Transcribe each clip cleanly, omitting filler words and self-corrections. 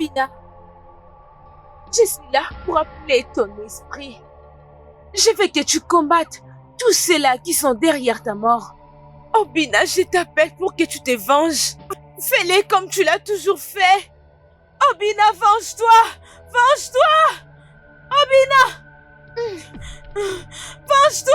Obina, je suis là pour appeler ton esprit. Je veux que tu combattes tous ceux-là qui sont derrière ta mort. Obina, je t'appelle pour que tu te venges. Fais-le comme tu l'as toujours fait. Obina, venge-toi! Venge-toi! Obina! Venge-toi!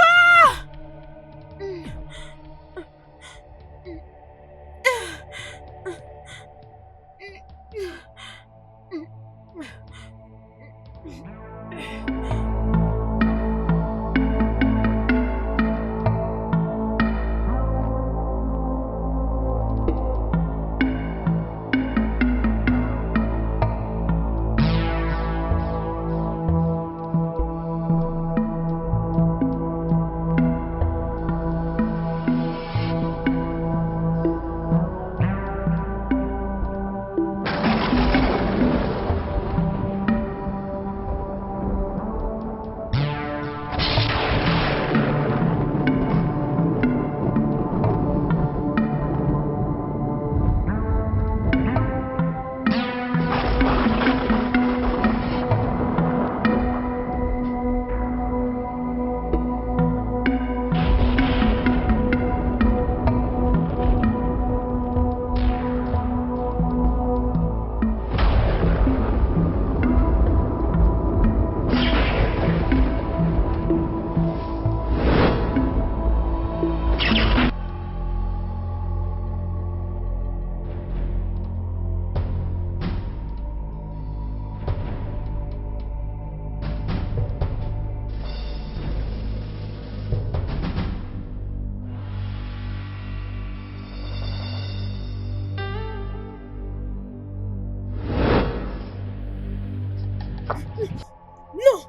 Non!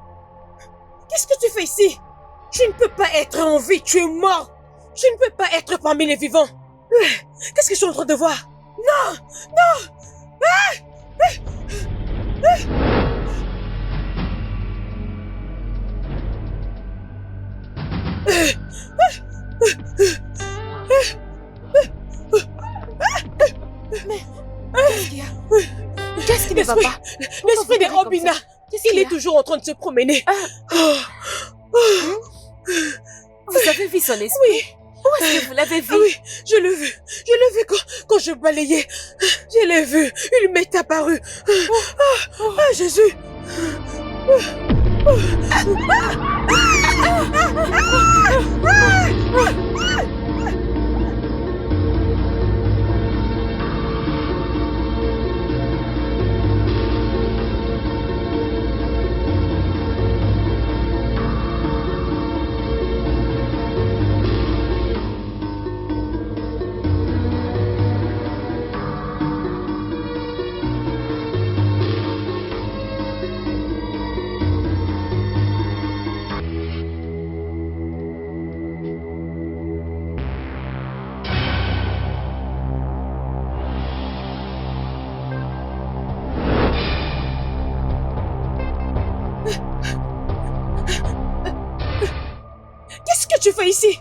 Qu'est-ce que tu fais ici? Tu ne peux pas être en vie, tu es mort! Tu ne peux pas être parmi les vivants! Qu'est-ce que je suis en train de voir? Non! Non! Mais qu'est-ce qu'il y a? Qu'est-ce qui ne va pas? L'esprit de Obina! Il est toujours en train de se promener. Vous avez vu son esprit? Oui. Où est-ce que vous l'avez vu? Oui, je l'ai vu. Je l'ai vu quand je balayais. Je l'ai vu. Il m'est apparu. Jésus. Qu'est-ce que tu fais ici?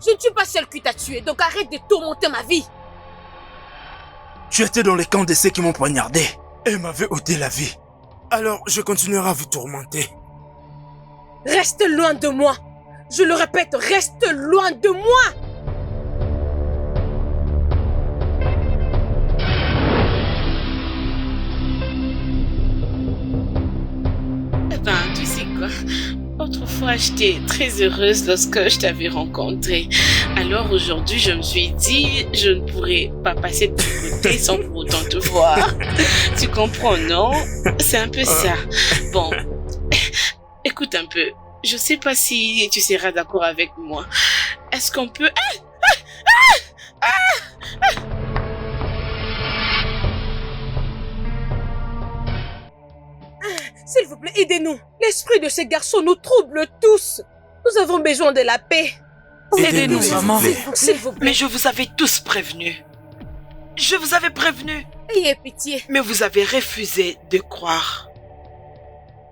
Je ne suis pas celle qui t'a tué, donc arrête de tourmenter ma vie. Tu étais dans les camps de ceux qui m'ont poignardé et m'avaient ôté la vie. Alors je continuerai à vous tourmenter. Reste loin de moi. Je le répète, reste loin de moi. Tu sais quoi? Autrefois, j'étais très heureuse lorsque je t'avais rencontré. Alors aujourd'hui, je me suis dit, je ne pourrais pas passer de ton côté sans pour autant te voir. Tu comprends, non? C'est un peu ça. Bon, écoute un peu. Je sais pas si tu seras d'accord avec moi. Est-ce qu'on peut... S'il vous plaît, aidez-nous. L'esprit de ces garçons nous trouble tous. Nous avons besoin de la paix. Aidez-nous, maman. S'il vous plaît. Mais je vous avais tous prévenus. Je vous avais prévenu. Ayez pitié. Mais vous avez refusé de croire.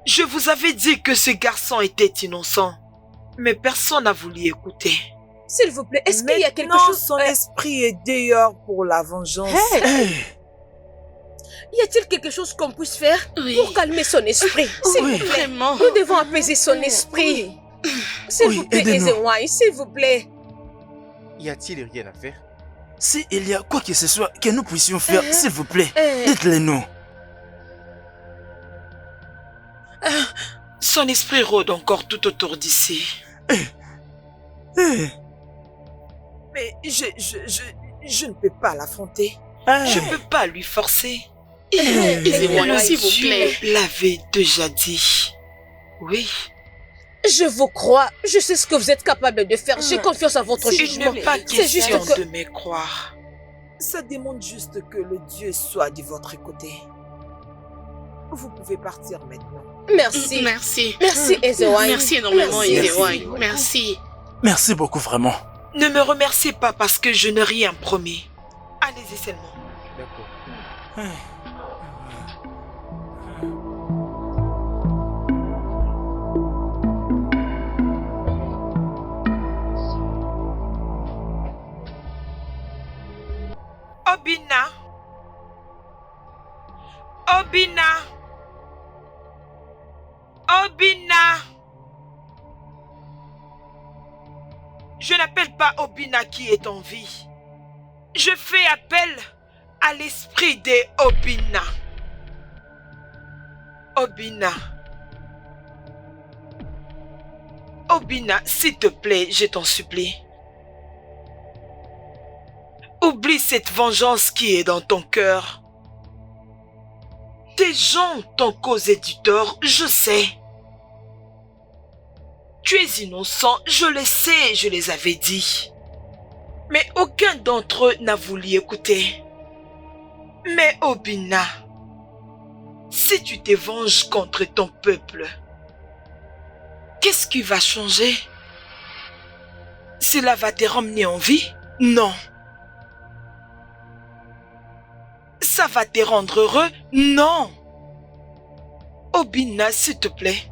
Je vous avais dit que ce garçon était innocent. Mais personne n'a voulu écouter. S'il vous plaît, est-ce qu'il y a quelque chose... Son esprit est dehors pour la vengeance. Hey. Y a-t-il quelque chose qu'on puisse faire pour calmer son esprit? S'il vous plaît. Vraiment. Nous devons apaiser son esprit. S'il vous plaît, Ezewai, s'il vous plaît. Y a-t-il rien à faire? S'il y a quoi que ce soit que nous puissions faire, s'il vous plaît, dites-le nous. Son esprit rôde encore tout autour d'ici. Eh, Mais je ne peux pas l'affronter. eh, Je ne peux pas lui forcer. Ezewai, s'il vous plaît. Dieu l'avait déjà dit. Oui. Je vous crois. Je sais ce que vous êtes capable de faire. J'ai confiance en votre Il jugement. n'est pas C'est juste question que... de me croire. Ça demande juste que le Dieu soit de votre côté. Vous pouvez partir maintenant. Merci. Merci. Merci, Ezewai. Merci énormément, Merci. Ezewai. Merci. merci beaucoup, vraiment. Ne me remerciez pas parce que je n'ai rien promis. Allez-y seulement. D'accord. Obina. Obina. Obina. Je n'appelle pas Obina qui est en vie. Je fais appel à l'esprit de Obina. Obina. Obina, s'il te plaît, je t'en supplie. Oublie cette vengeance qui est dans ton cœur. Tes gens t'ont causé du tort, je sais. Tu es innocent, je le sais, je les avais dit. Mais aucun d'entre eux n'a voulu écouter. Mais Obina, si tu te venges contre ton peuple, qu'est-ce qui va changer? Cela va te ramener en vie? Non. Ça va te rendre heureux? Non. Obina, s'il te plaît.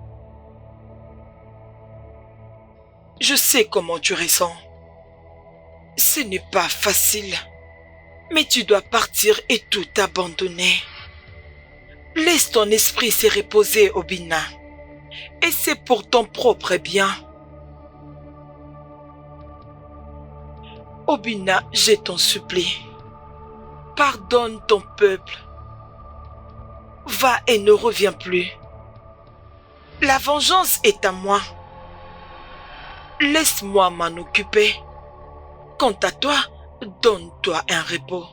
Je sais comment tu ressens. Ce n'est pas facile. Mais tu dois partir et tout abandonner. Laisse ton esprit se reposer, Obina. Et c'est pour ton propre bien. Obina, je t'en supplie. Pardonne ton peuple. Va et ne reviens plus. La vengeance est à moi. Laisse-moi m'en occuper. Quant à toi, donne-toi un repos.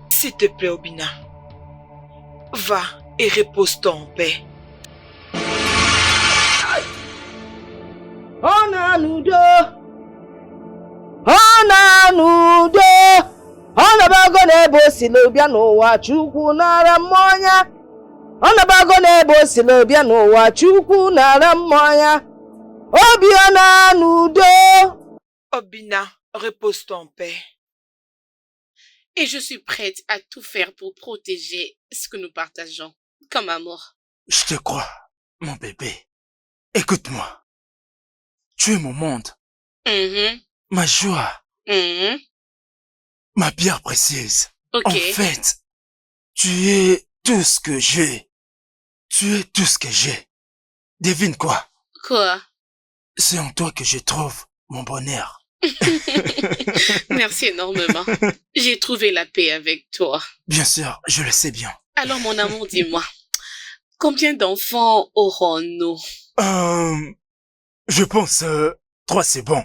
S'il te plaît, Obina. Va et repose-toi en paix. Ọnabago na-ebe osile bịa n'ụwa Chukwu nara mmanya. Ọnabago na-ebe osile bịa n'ụwa Chukwu nara mmanya. Obiọna n'udo. Obina, repose-toi en paix. Et je suis prête à tout faire pour protéger ce que nous partageons, comme amour. Je te crois, mon bébé. Écoute-moi. Tu es mon monde, ma joie, ma pierre précieuse. Ok. En fait, tu es tout ce que j'ai. Tu es tout ce que j'ai. Devine quoi? Quoi? C'est en toi que je trouve mon bonheur. Merci énormément. J'ai trouvé la paix avec toi. Bien sûr, je le sais bien. Alors mon amour, dis-moi, combien d'enfants aurons-nous? Je pense 3 c'est bon.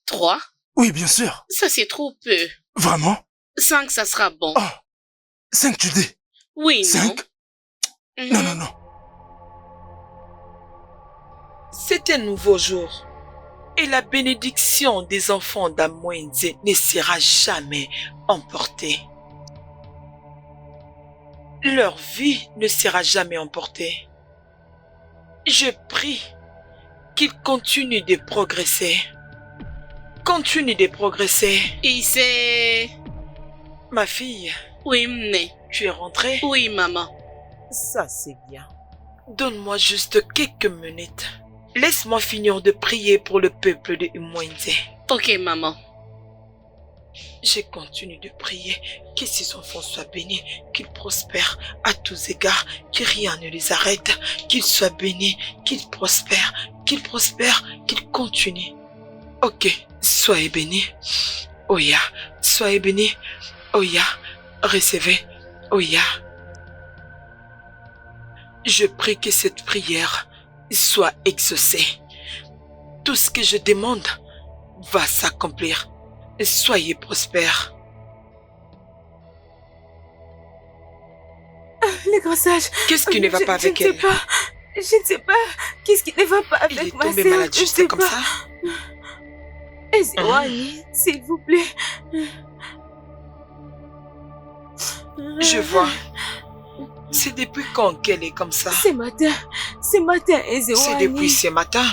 3? Oui, bien sûr. Ça c'est trop peu. Vraiment? 5, ça sera bon. Oh, 5 tu dis? Oui, 5? non? Non, non, non. C'est un nouveau jour. Et la bénédiction des enfants d'Amwenze ne sera jamais emportée. Leur vie ne sera jamais emportée. Je prie qu'ils continuent de progresser. Continue de progresser. Et c'est... Ma fille, Oui, m'né. tu es rentrée? Oui, maman. Ça, c'est bien. Donne-moi juste quelques minutes. Laisse-moi finir de prier pour le peuple de Amwenze. Ok, maman. Je continue de prier que ces enfants soient bénis, qu'ils prospèrent à tous égards, que rien ne les arrête, qu'ils soient bénis, qu'ils prospèrent, qu'ils continuent. Ok, soyez bénis. Oya, soyez bénis. Oya, recevez. Oya. Je prie que cette prière soit exaucée. Tout ce que je demande va s'accomplir. Soyez prospères. Les grands sages. Qu'est-ce qui ne va pas avec elle? Je ne sais pas. Qu'est-ce qui ne va pas avec Il est ma tombé sœur? malade juste comme ça? Ezewani, s'il vous plaît. Je vois. C'est depuis quand qu'elle est comme ça? Ce matin, Ezewani. C'est depuis ce matin.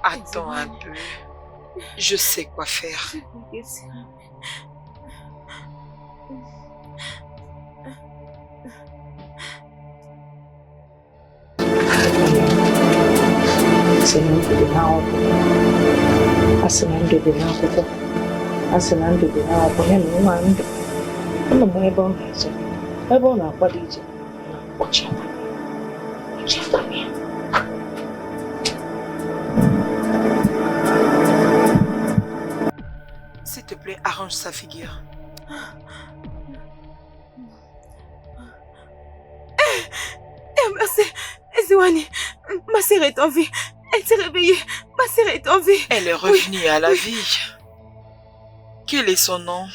Attends un peu. Je sais quoi faire. S'il te plaît, arrange sa figure. Merci, Ezewani. Ma sœur est en vie. Elle s'est réveillée. Ma sœur est en vie. Elle est revenue à la vie. Quel est son nom?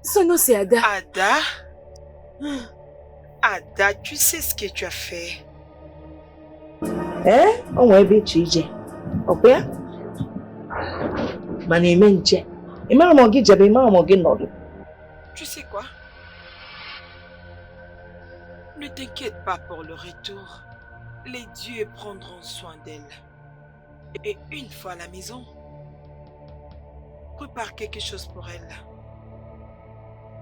Son nom c'est Ada. Ada? Ada, tu sais ce que tu as fait? On va be chije. Ok? Mani menche. Ima mogi jabe ima mogi nodu. Tu sais quoi? Ne t'inquiète pas pour le retour. Les dieux prendront soin d'elle. Et une fois à la maison, prépare quelque chose pour elle.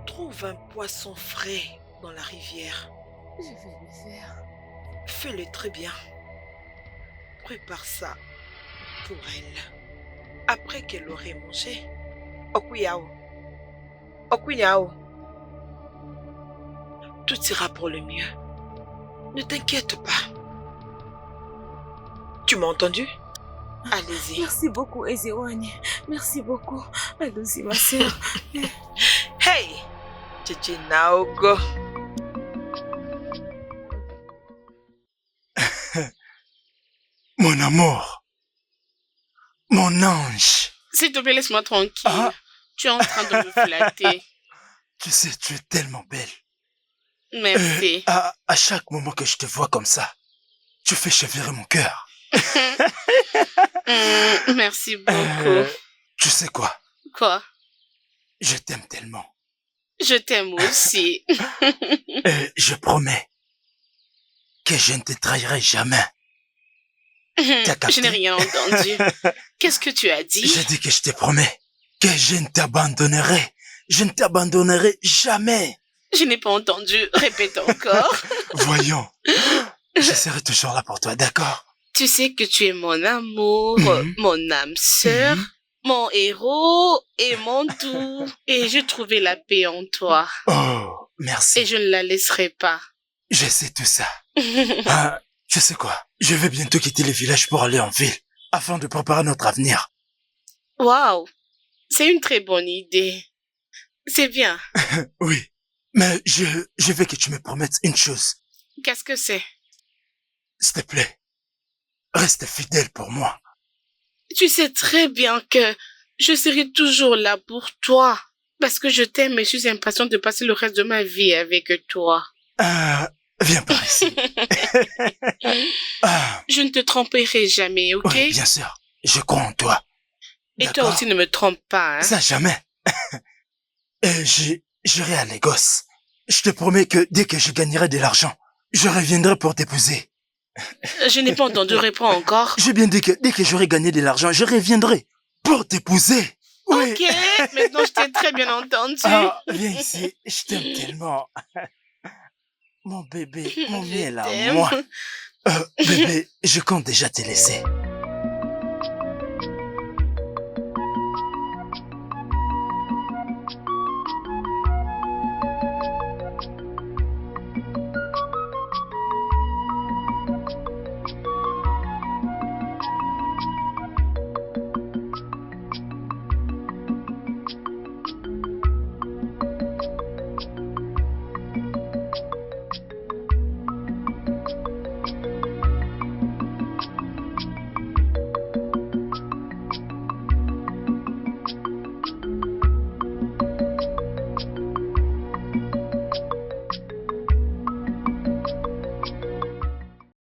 Trouve un poisson frais dans la rivière. Je vais le faire. Fais-le très bien. Prépare ça pour elle. Après qu'elle aurait mangé, Okuyao. Okuyao. Tout ira pour le mieux. Ne t'inquiète pas. Tu m'as entendu? Allez-y. Merci beaucoup, Ezewani. Merci beaucoup. Allons-y, ma sœur. Hey! Titi Naogo. Mon amour. Mon ange. S'il te plaît, laisse-moi tranquille. Tu es en train de me flatter. Tu sais, tu es tellement belle. Merci. À chaque moment que je te vois comme ça, tu fais chavirer mon cœur. Merci beaucoup. Tu sais quoi? Quoi? Je t'aime tellement. Je t'aime aussi. Je promets que je ne te trahirai jamais. Je n'ai rien entendu. Qu'est-ce que tu as dit? J'ai dit que je te promets que je ne t'abandonnerai. Je ne t'abandonnerai jamais. Je n'ai pas entendu. Répète encore. Voyons. Je serai toujours là pour toi, d'accord? Tu sais que tu es mon amour, mon âme sœur, mon héros et mon tout. Et j'ai trouvé la paix en toi. Oh, merci. Et je ne la laisserai pas. Je sais tout ça. Tu sais quoi? Je vais bientôt quitter le village pour aller en ville, afin de préparer notre avenir. Waouh! C'est une très bonne idée. C'est bien. Oui, mais je veux que tu me promettes une chose. Qu'est-ce que c'est? S'il te plaît, reste fidèle pour moi. Tu sais très bien que je serai toujours là pour toi. Parce que je t'aime et je suis impatiente de passer le reste de ma vie avec toi. Viens par ici. Je ne te tromperai jamais, ok? Oui, bien sûr. Je crois en toi. Et toi aussi ne me trompe pas, hein? Ça, jamais. J'irai à Lagos. Je te promets que dès que je gagnerai de l'argent, je reviendrai pour t'épouser. Je n'ai pas entendu répondre encore. J'ai bien dit que dès que j'aurai gagné de l'argent, je reviendrai pour t'épouser. Oui. Ok, maintenant je t'ai très bien entendu. Viens ici, je t'aime tellement. Mon bébé, mon miel à t'aime. moi. Bébé, je compte déjà te laisser.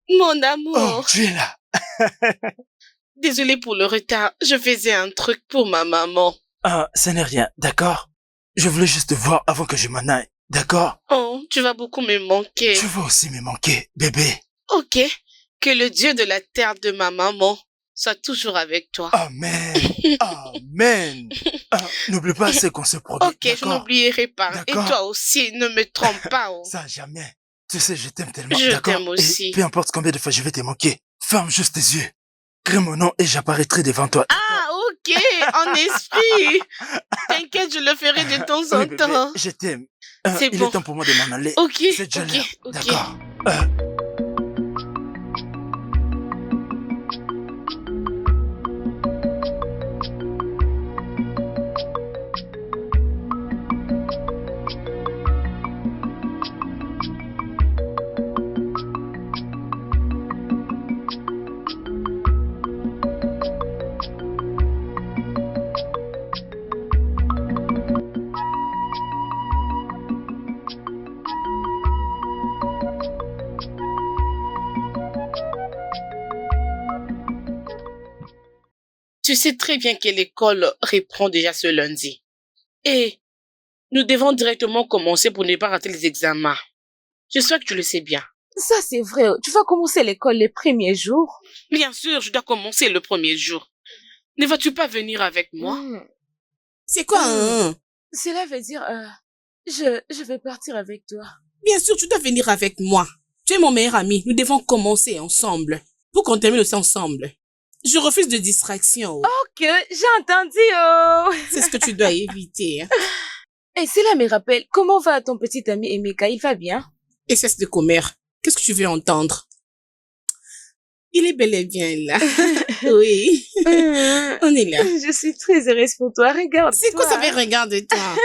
Mon Oh, amour. tu es là. Désolée pour le retard. Je faisais un truc pour ma maman. Ah, ce n'est rien, d'accord? Je voulais juste te voir avant que je m'en aille, d'accord? Oh, tu vas beaucoup me manquer. Tu vas aussi me manquer, bébé. Ok. Que le Dieu de la terre de ma maman soit toujours avec toi. Amen. Amen. Ah, n'oublie pas ce qu'on se promet. Ok, je n'oublierai pas. Et D'accord. toi aussi, ne me trompe pas. Oh. Ça, jamais. Tu sais, je t'aime tellement, Je d'accord? t'aime aussi. Et peu importe combien de fois je vais te manquer, ferme juste tes yeux. Crie mon nom et j'apparaîtrai devant toi. Ah, ok, en esprit. T'inquiète, je le ferai de temps en Oui, bébé, temps. je t'aime. C'est il bon. est temps pour moi de m'en aller. Ok, C'est déjà ok, l'heure, ok. d'accord? Tu sais très bien que l'école reprend déjà ce lundi. Et nous devons directement commencer pour ne pas rater les examens. J'espère que tu le sais bien. Ça, c'est vrai. Tu vas commencer l'école les premiers jours. Bien sûr, je dois commencer le premier jour. Ne vas-tu pas venir avec moi? C'est quoi hein? Cela veut dire, je vais partir avec toi. Bien sûr, tu dois venir avec moi. Tu es mon meilleur ami. Nous devons commencer ensemble. Pour qu'on termine aussi ensemble. Je refuse de distraction. Ok, j'ai entendu, oh. C'est ce que tu dois éviter. Hein. Et cela me rappelle, comment va ton petit ami Emeka? Il va bien? Et cesse de commère. Qu'est-ce que tu veux entendre? Il est bel et bien là. Oui. On est là. Je suis très heureuse pour toi. Regarde. C'est quoi ça fait regarde-toi?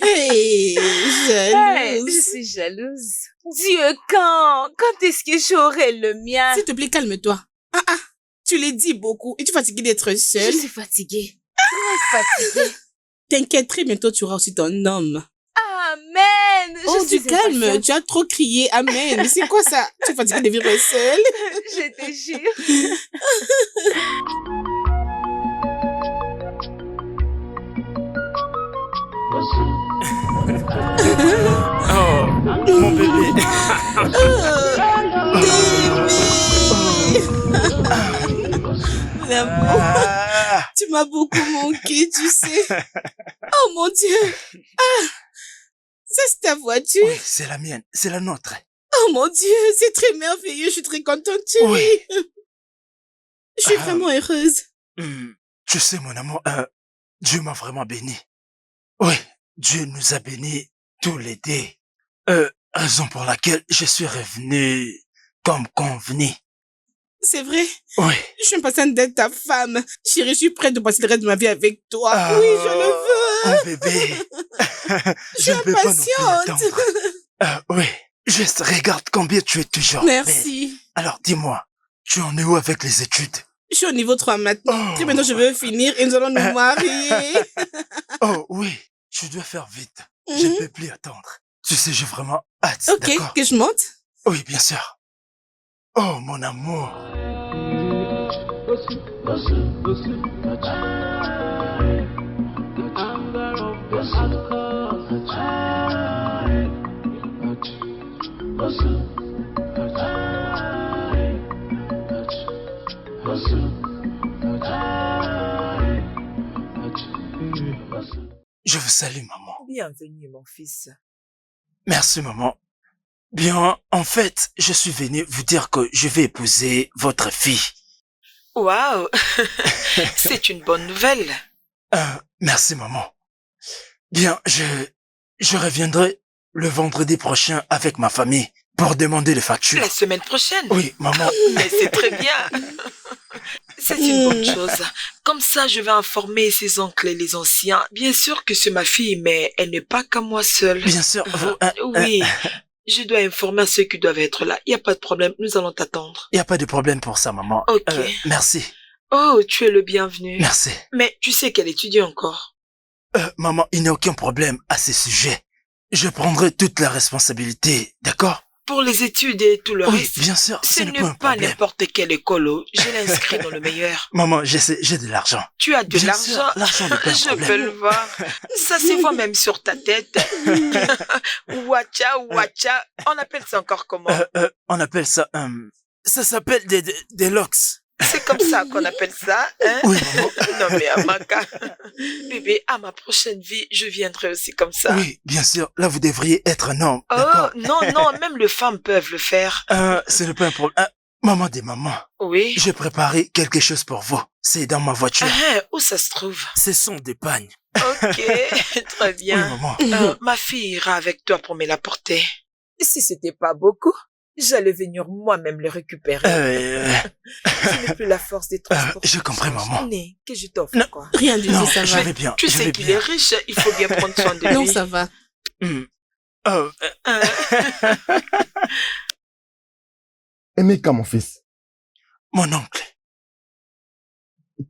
Hey, Hey, jalouse. je suis jalouse. Dieu, quand est-ce que j'aurai le mien? S'il te plaît, calme-toi. Ah, tu l'as dit beaucoup. Es-tu fatiguée d'être Je seule? suis fatiguée. Très fatiguée. T'inquiète, très bientôt tu auras aussi ton homme. Amen. Oh, Je suis du calme, impatiente. tu as trop crié. Amen. C'est quoi ça? Tu es fatiguée de vivre seule? Je te jure. Oh, mon bébé. L'amour, Ah, tu m'as beaucoup manqué, tu sais. Oh mon Dieu. Ah, ça c'est ta voiture. oui, c'est la mienne, c'est la nôtre. Oh mon Dieu, c'est très merveilleux. Je suis très contente, chérie. Oui. Je suis Ah. vraiment heureuse. Tu sais, mon amour, Dieu m'a vraiment béni. Oui, Dieu nous a bénis tous les deux. Raison pour laquelle je suis revenu comme convenu. C'est vrai. Oui. Je suis impatiente d'être ta femme. Chérie, je suis prête de passer le reste de ma vie avec toi. Ah. Oui, je le veux. Oh bébé. Je ne peux pas non plus impatiente. attendre. Oui. Juste regarde combien tu es toujours belle. Merci. Alors dis-moi, tu en es où avec les études? Je suis au niveau 3 maintenant. Oh. Très bientôt, je veux finir et nous allons nous marier. Oh oui, tu dois faire vite. Je ne peux plus attendre. Tu sais, j'ai vraiment hâte, Ok, d'accord? que je monte? Oui, bien sûr. Oh, mon amour. Je vous salue, maman. Bienvenue, mon fils. Merci, maman. Bien, en fait, je suis venu vous dire que je vais épouser votre fille. Waouh, c'est une bonne nouvelle. Merci, maman. Bien, je reviendrai le vendredi prochain avec ma famille pour demander les factures. La semaine prochaine? Oui, maman. Mais c'est très bien. C'est une bonne chose. Comme ça, je vais informer ses oncles et les anciens. Bien sûr que c'est ma fille, mais elle n'est pas qu'à moi seule. Bien sûr, vous... Oui, je dois informer ceux qui doivent être là. Il n'y a pas de problème, nous allons t'attendre. Il n'y a pas de problème pour ça, maman. Ok. Merci. Oh, tu es le bienvenu. Merci. Mais tu sais qu'elle étudie encore. Maman, il n'y a aucun problème à ce sujet. Je prendrai toute la responsabilité, d'accord? Pour les études et tout le Oui, reste. bien sûr, Ce n'est n'est pas un pas problème. n'importe quelle école. Je l'inscris dans le meilleur. Maman, j'ai de l'argent. Tu as de Bien sûr, l'argent. l'argent n'est pas un Je problème. peux le voir. Ça se voit même sur ta tête. Wacha, wacha. On appelle ça encore comment? On appelle ça... ça s'appelle des locks. C'est comme ça qu'on appelle ça, hein? Oui, maman. Non mais Amaka. Bébé, à ma prochaine vie, je viendrai aussi comme ça. Oui, bien sûr. Là, vous devriez être un homme, Oh, d'accord? non, même les femmes peuvent le faire. Ce n'est pas un problème. Maman des mamans, Oui. j'ai préparé quelque chose pour vous. C'est dans ma voiture. Où ça se trouve? Ce sont des pagnes. Ok, très Oui, bien. maman. Ma fille ira avec toi pour me l'apporter. Si c'était pas beaucoup, j'allais venir moi-même le récupérer. Je n'ai plus la force des transports. Je comprends, maman. Né, que je t'offre Non, quoi. rien du Non, tout, ça je va. vais bien. Tu je sais vais qu'il bien. est riche, il faut bien prendre soin de lui. Non, ça va. Emeka, mon fils, Mon oncle.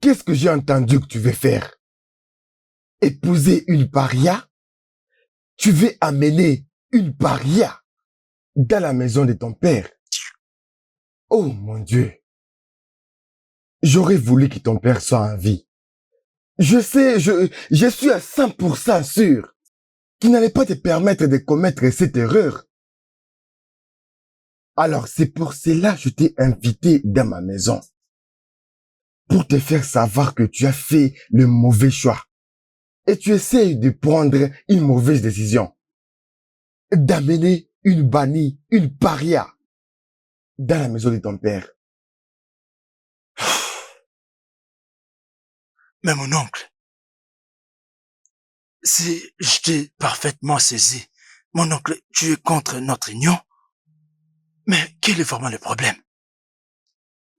qu'est-ce que j'ai entendu que tu veux faire? Épouser une paria? Tu veux amener une paria dans la maison de ton père? Oh mon Dieu! J'aurais voulu que ton père soit en vie. Je sais, je suis à 100% sûr qu'il n'allait pas te permettre de commettre cette erreur. Alors c'est pour cela que je t'ai invité dans ma maison. Pour te faire savoir que tu as fait le mauvais choix. Et tu essayes de prendre une mauvaise décision. D'amener une bannie, une paria dans la maison de ton père. Mais mon oncle, si je t'ai parfaitement saisi, mon oncle, tu es contre notre union. Mais quel est vraiment le problème?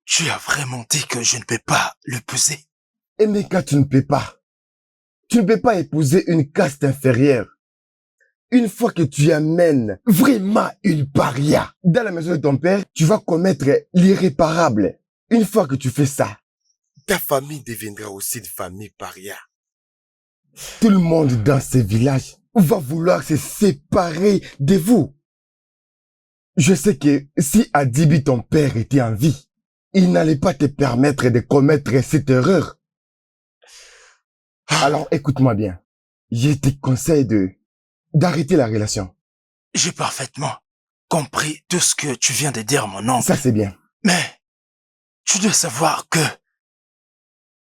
Tu as vraiment dit que je ne peux pas l'épouser. Emeka, tu ne peux pas. Tu ne peux pas épouser une caste inférieure. Une fois que tu amènes vraiment une paria dans la maison de ton père, tu vas commettre l'irréparable. Une fois que tu fais ça, ta famille deviendra aussi une famille paria. Tout le monde dans ce village va vouloir se séparer de vous. Je sais que si Adibi, ton père, était en vie, il n'allait pas te permettre de commettre cette erreur. Alors écoute-moi bien. Je te conseille d'arrêter la relation. J'ai parfaitement compris tout ce que tu viens de dire, mon oncle. Ça, c'est bien. Mais tu dois savoir que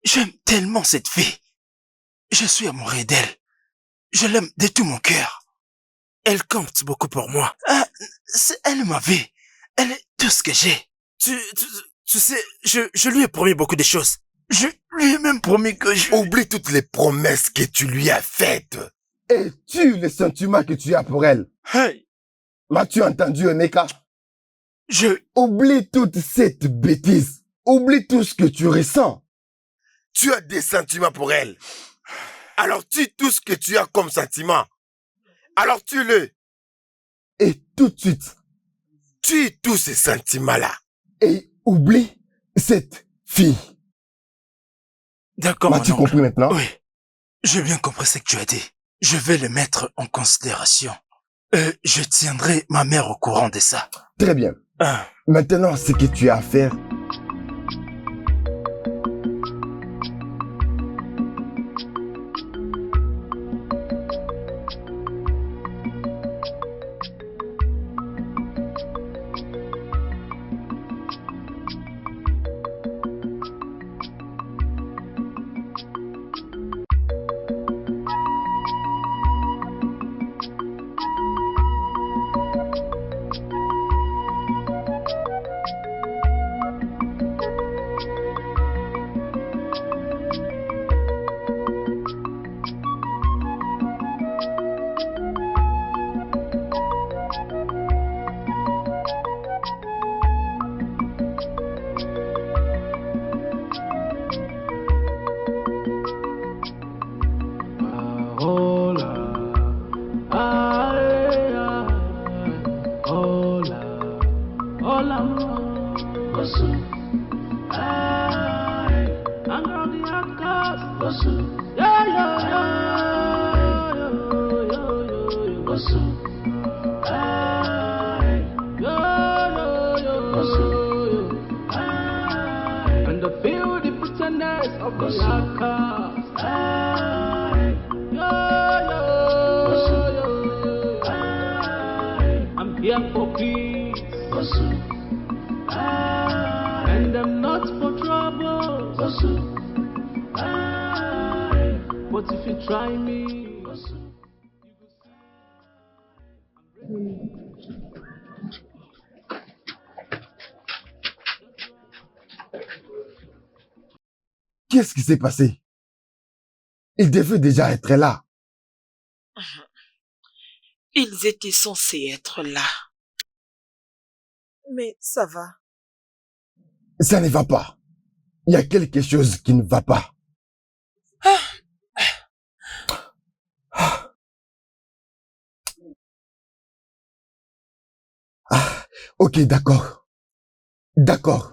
j'aime tellement cette fille. Je suis amoureux d'elle. Je l'aime de tout mon cœur. Elle compte beaucoup pour moi. C'est elle ma vie. Elle est tout ce que j'ai. Tu sais, je lui ai promis beaucoup de choses. Je lui ai même promis que je... Oublie toutes les promesses que tu lui as faites. Et tue les sentiments que tu as pour elle. Hey, M'as-tu entendu, Emeka? je... Oublie toute cette bêtise. Oublie tout ce que tu ressens. Tu as des sentiments pour elle. Alors tue tout ce que tu as comme sentiment. Alors tue-le. Et tout de suite. Tue tous ces sentiments-là. Et oublie cette fille. D'accord, mon M'as-tu oncle. compris maintenant? Oui, j'ai bien compris ce que tu as dit. Je vais le mettre en considération. Je tiendrai ma mère au courant de ça. Très bien. Maintenant, ce que tu as à faire, And I feel the pretenders of the outcast. I'm here for peace, and I'm not for trouble. But if you try me, Qu'est-ce qui s'est passé? Il devait déjà être là. Ils étaient censés être là. Mais ça va. Ça ne va pas. Il y a quelque chose qui ne va pas. Ok, d'accord. D'accord.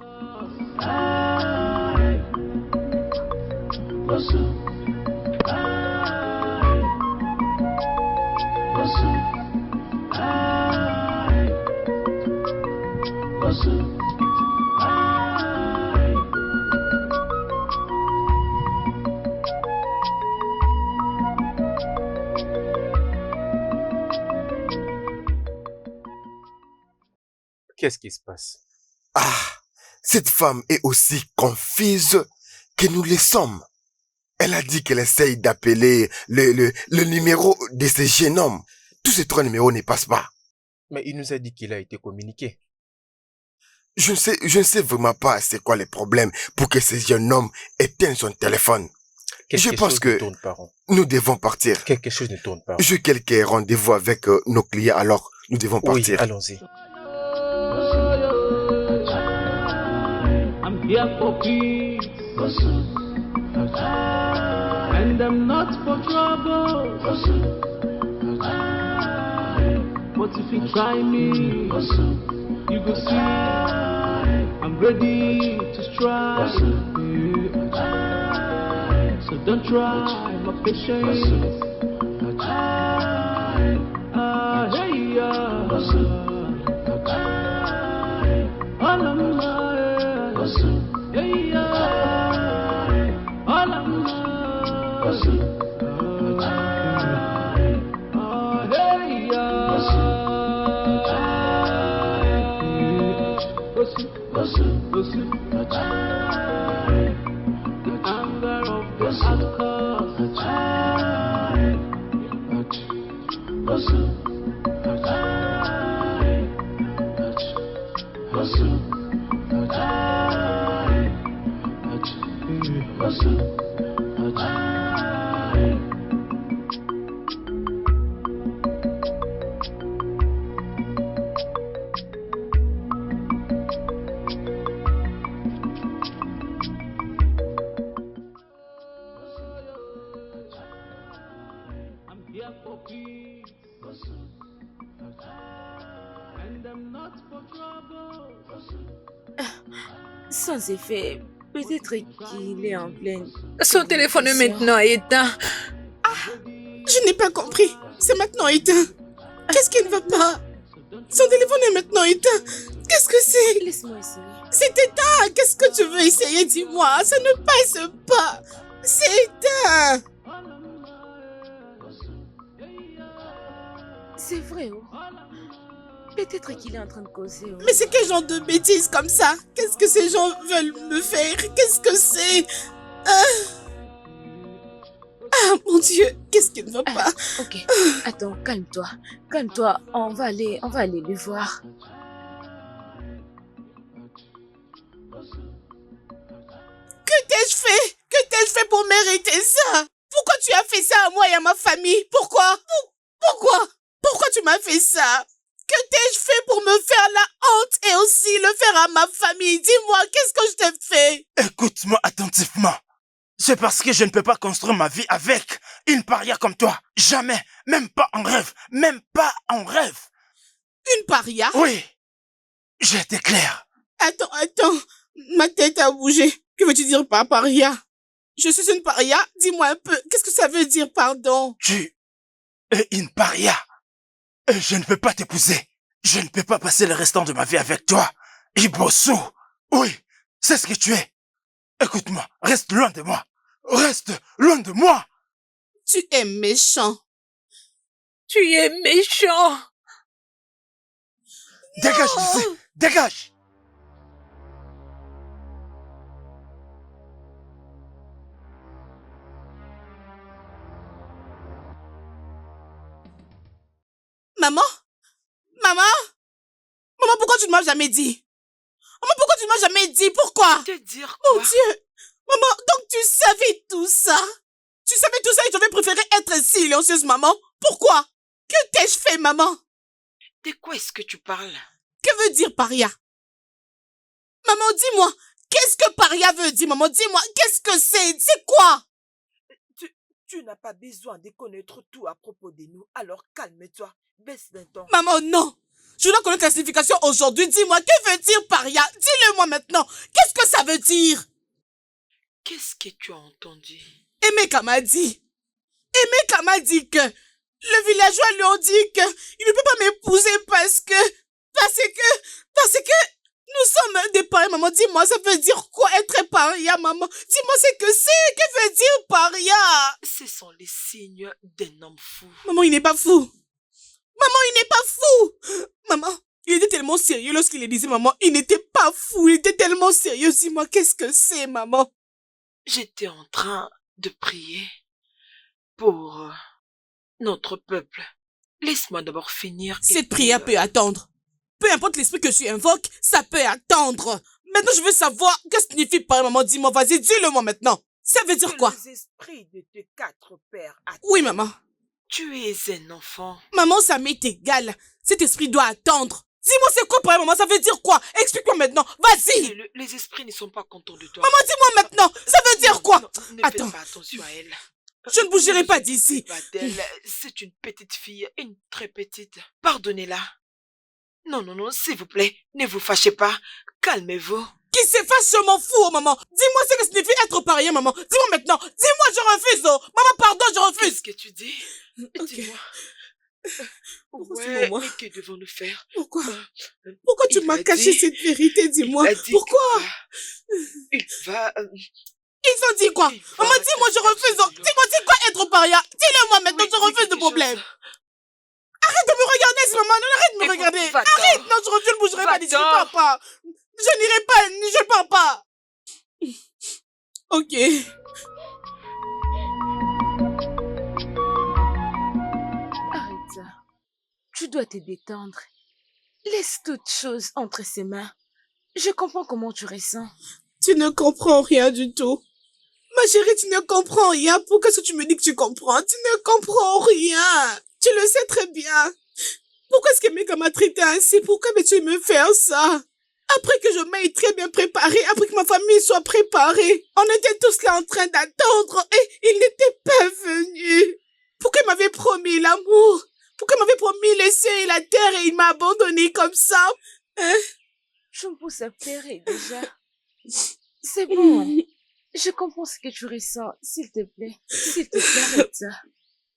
Qu'est-ce qui se passe? Ah, cette femme est aussi confuse que nous le sommes. Elle a dit qu'elle essaye d'appeler le numéro de ce jeune homme. Tous ces 3 numéros ne passent pas. Mais il nous a dit qu'il a été communiqué. Je ne sais vraiment pas c'est quoi le problème pour que ce jeune homme éteigne son téléphone. Je pense que nous devons partir. Quelque chose ne tourne pas. J'ai quelques rendez-vous avec nos clients, alors nous devons partir. Oui, allons-y. I'm here for peace, and I'm not for trouble. But if you try me, you go see I'm ready to strike. So don't try my patience. Hey, all of my, hey, all of the anger of the outcast. I'm here for peace, and I'm not for trouble. Sans effet, peut-être qu'il est en pleine... Son téléphone est maintenant éteint. Je n'ai pas compris. C'est maintenant éteint. Qu'est-ce qui ne va pas? Son téléphone est maintenant éteint. Qu'est-ce que c'est? Laisse-moi essayer. C'est éteint. Qu'est-ce que tu veux essayer? Dis-moi. Ça ne passe pas. C'est éteint. C'est vrai, oh. Peut-être qu'il est en train de causer, oh. Mais c'est quel genre de bêtises comme ça? Qu'est-ce que ces gens veulent me faire? Qu'est-ce que c'est? Ah, mon Dieu, qu'est-ce qui ne va pas? Ok, attends, calme-toi. Calme-toi, on va aller le voir. Que t'ai-je fait? Que t'ai-je fait pour mériter ça? Pourquoi tu as fait ça à moi et à ma famille? Pourquoi? Pourquoi tu m'as fait ça? Que t'ai-je fait pour me faire la honte et aussi le faire à ma famille? Dis-moi, qu'est-ce que je t'ai fait? Écoute-moi attentivement. C'est parce que je ne peux pas construire ma vie avec une paria comme toi. Jamais. Même pas en rêve. Même pas en rêve. Une paria? Oui. J'étais clair. Attends. Ma tête a bougé. Que veux-tu dire par paria? Je suis une paria. Dis-moi un peu, qu'est-ce que ça veut dire, pardon? Tu es une paria. Et je ne peux pas t'épouser. Je ne peux pas passer le restant de ma vie avec toi. Ibosu. Oui, c'est ce que tu es. Écoute-moi, reste loin de moi. Reste loin de moi. Tu es méchant. Tu es méchant. Dégage d'ici. Dégage. Maman? Maman? Maman, pourquoi tu ne m'as jamais dit? Maman, pourquoi tu ne m'as jamais dit? Pourquoi? Te dire quoi? Mon Dieu! Maman, donc tu savais tout ça? Tu savais tout ça et tu avais préféré être silencieuse, maman? Pourquoi? Que t'ai-je fait, maman? De quoi est-ce que tu parles? Que veut dire paria? Maman, dis-moi, qu'est-ce que paria veut dire, maman? Dis-moi, qu'est-ce que c'est? C'est quoi? Tu n'as pas besoin de connaître tout à propos de nous, alors calme-toi, baisse d'un ton. Maman, non! Je dois connaître la signification aujourd'hui. Dis-moi, que veut dire paria? Dis-le-moi maintenant. Qu'est-ce que ça veut dire? Qu'est-ce que tu as entendu? Emeka m'a dit. Emeka m'a dit que le villageois lui ont dit que il ne peut pas m'épouser parce que nous sommes des parias, maman. Dis-moi, ça veut dire quoi être paria, maman? Dis-moi ce que c'est. Que veut dire paria? Ce sont les signes d'un homme fou. Maman, il n'est pas fou. Maman, il n'est pas fou. Maman, il était tellement sérieux lorsqu'il le disait, maman. Il n'était pas fou. Il était tellement sérieux. Dis-moi, qu'est-ce que c'est, maman? J'étais en train de prier pour notre peuple. Laisse-moi d'abord finir. Cette prière peut attendre. Peu importe l'esprit que tu invoques, ça peut attendre. Maintenant, je veux savoir que signifie paria, maman. Dis-moi, vas-y, dis-le-moi maintenant. Ça veut dire quoi? Les esprits de tes 4 pères attendent. Oui, maman. Tu es un enfant. Maman, ça m'est égal. Cet esprit doit attendre. Dis-moi, c'est quoi paria, maman? Ça veut dire quoi? Explique-moi maintenant. Vas-y. Les esprits ne sont pas contents de toi. Maman, dis-moi maintenant. Ça veut dire quoi? Non, ne Attends. fais pas attention à elle. Je ne bougerai pas d'ici. C'est une petite fille, une très petite. Pardonnez-la. Non, s'il vous plaît, ne vous fâchez pas. Calmez-vous. Qui se fâche, je m'en fous, maman. Dis-moi ce que signifie être paria, maman. Dis-moi maintenant. Dis-moi, je refuse. Oh. Maman, pardon, je refuse. Qu'est-ce que tu dis? Ok. Dis-moi. Pourquoi Ouais, c'est pour moi? et que devons-nous faire? Pourquoi? Pourquoi tu m'as caché cette vérité, dis-moi? Pourquoi? Il va... Ils ont dit quoi? Maman, dis-moi, je refuse. Dis-moi, c'est quoi être paria? Dis-le-moi maintenant, je refuse le problème. Arrête de me regarder, maman. Non, arrête de me regarder. Arrête, non, je refuse, je ne bougerai pas d'ici. Je ne pars pas. Je n'irai pas, je ne pars pas. Ok. Arrête ça. Tu dois te détendre. Laisse toute chose entre ses mains. Je comprends comment tu ressens. Tu ne comprends rien du tout. Ma chérie, tu ne comprends rien. Pourquoi est-ce que tu me dis que tu comprends? Tu ne comprends rien. Tu le sais très bien. Pourquoi est-ce que Meka m'a traité ainsi? Pourquoi veux-tu me faire ça? Après que je m'aie très bien préparée, après que ma famille soit préparée, on était tous là en train d'attendre et il n'était pas venu. Pourquoi il m'avait promis l'amour? Pourquoi il m'avait promis le ciel et la terre et il m'a abandonné comme ça? Hein? Je me pousse à pleurer déjà. C'est bon. Je comprends ce que tu ressens. S'il te plaît. S'il te plaît, arrête ça.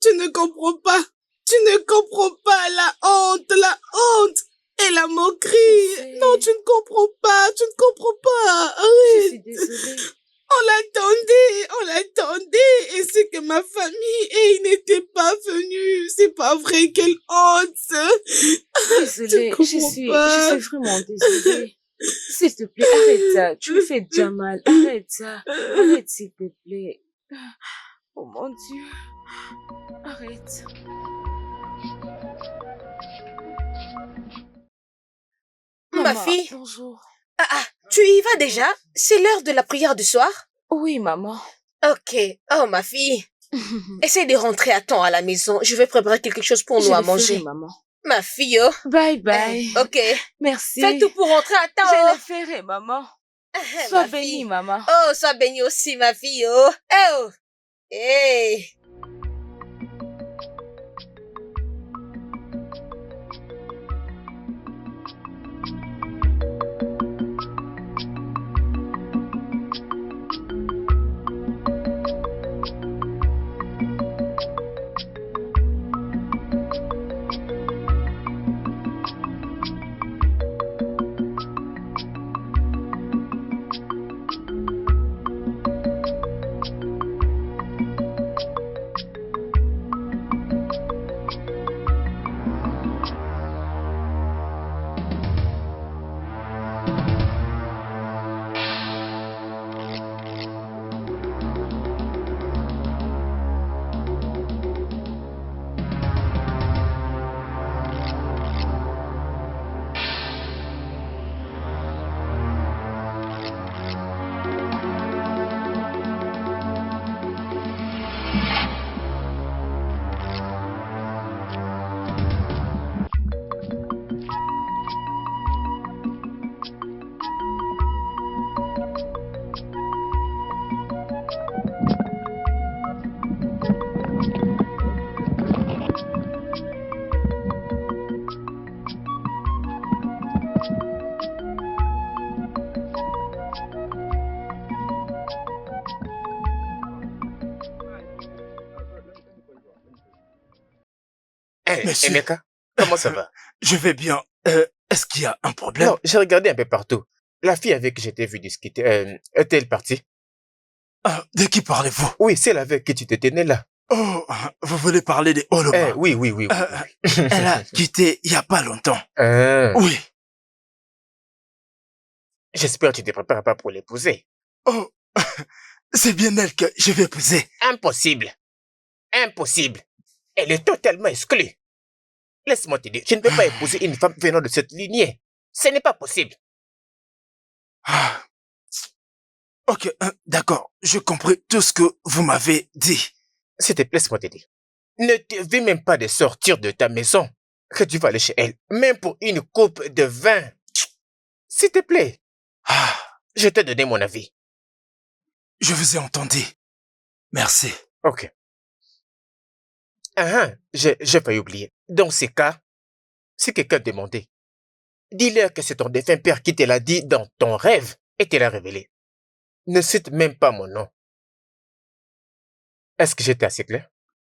Tu ne comprends pas. Tu ne comprends pas la honte et la moquerie. Non, tu ne comprends pas. Tu ne comprends pas. Arrête. Je suis désolée. On l'attendait, et c'est que ma famille, et il n'était pas venu. C'est pas vrai, quelle honte. Désolée, je suis vraiment désolée. S'il te plaît, arrête ça. Tu me fais déjà mal. Arrête ça. Arrête, s'il te plaît. Oh mon Dieu. Arrête. Ma fille. Bonjour. Tu y vas déjà? C'est l'heure de la prière du soir? Oui, maman. Ok. Oh, ma fille. Essaye de rentrer à temps à la maison. Je vais préparer quelque chose pour nous à manger. Ferai, maman. Ma fille, oh. Bye bye. Ok. Merci. Fais tout pour rentrer à temps. Je le ferai, maman. Sois bénie, maman. Oh, sois bénie aussi, ma fille, oh. Oh. Hey. Monsieur. Emeka, comment ça va? Je vais bien. Est-ce qu'il y a un problème? Non, j'ai regardé un peu partout. La fille avec qui j'étais vu discuter, est-elle partie? De qui parlez-vous? Oui, celle avec qui tu te tenais là. Oh, vous voulez parler de Oloma? Oui. Elle a quitté il y a pas longtemps. Oui. J'espère que tu te prépares pas pour l'épouser. Oh, c'est bien elle que je vais épouser. Impossible. Elle est totalement exclue. Laisse-moi te dire, tu ne peux pas épouser une femme venant de cette lignée. Ce n'est pas possible. Ok, d'accord. Je compris tout ce que vous m'avez dit. S'il te plaît, laisse-moi te dire. Ne te vis même pas de sortir de ta maison, que tu vas aller chez elle, même pour une coupe de vin. S'il te plaît. Je t'ai donné mon avis. Je vous ai entendu. Merci. Ok. J'ai failli oublier. Dans ces cas, si quelqu'un demandait, dis-leur que c'est ton défunt père qui te l'a dit dans ton rêve et te l'a révélé. Ne cite même pas mon nom. Est-ce que j'étais assez clair?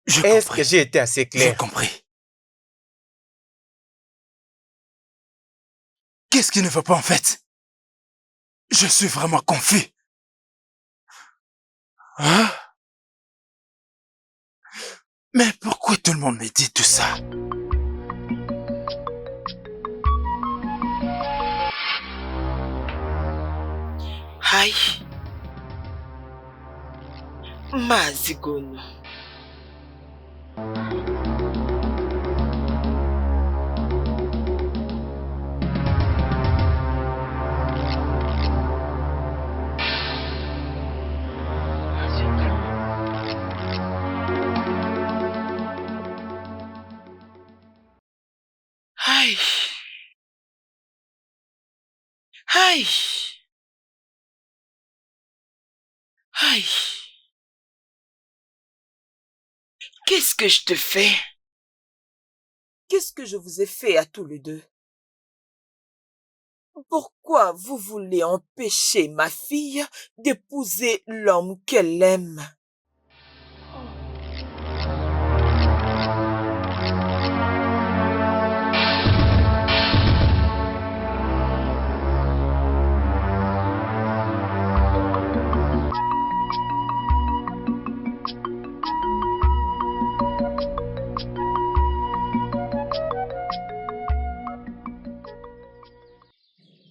Est-ce que j'ai été assez clair? J'ai compris. Qu'est-ce qui ne va pas en fait? Je suis vraiment confus. Mais pourquoi tout le monde me dit tout ça? Aïe. Mazigono. Aïe. Aïe. Aïe. Qu'est-ce que je te fais? Qu'est-ce que je vous ai fait à tous les deux? Pourquoi vous voulez empêcher ma fille d'épouser l'homme qu'elle aime?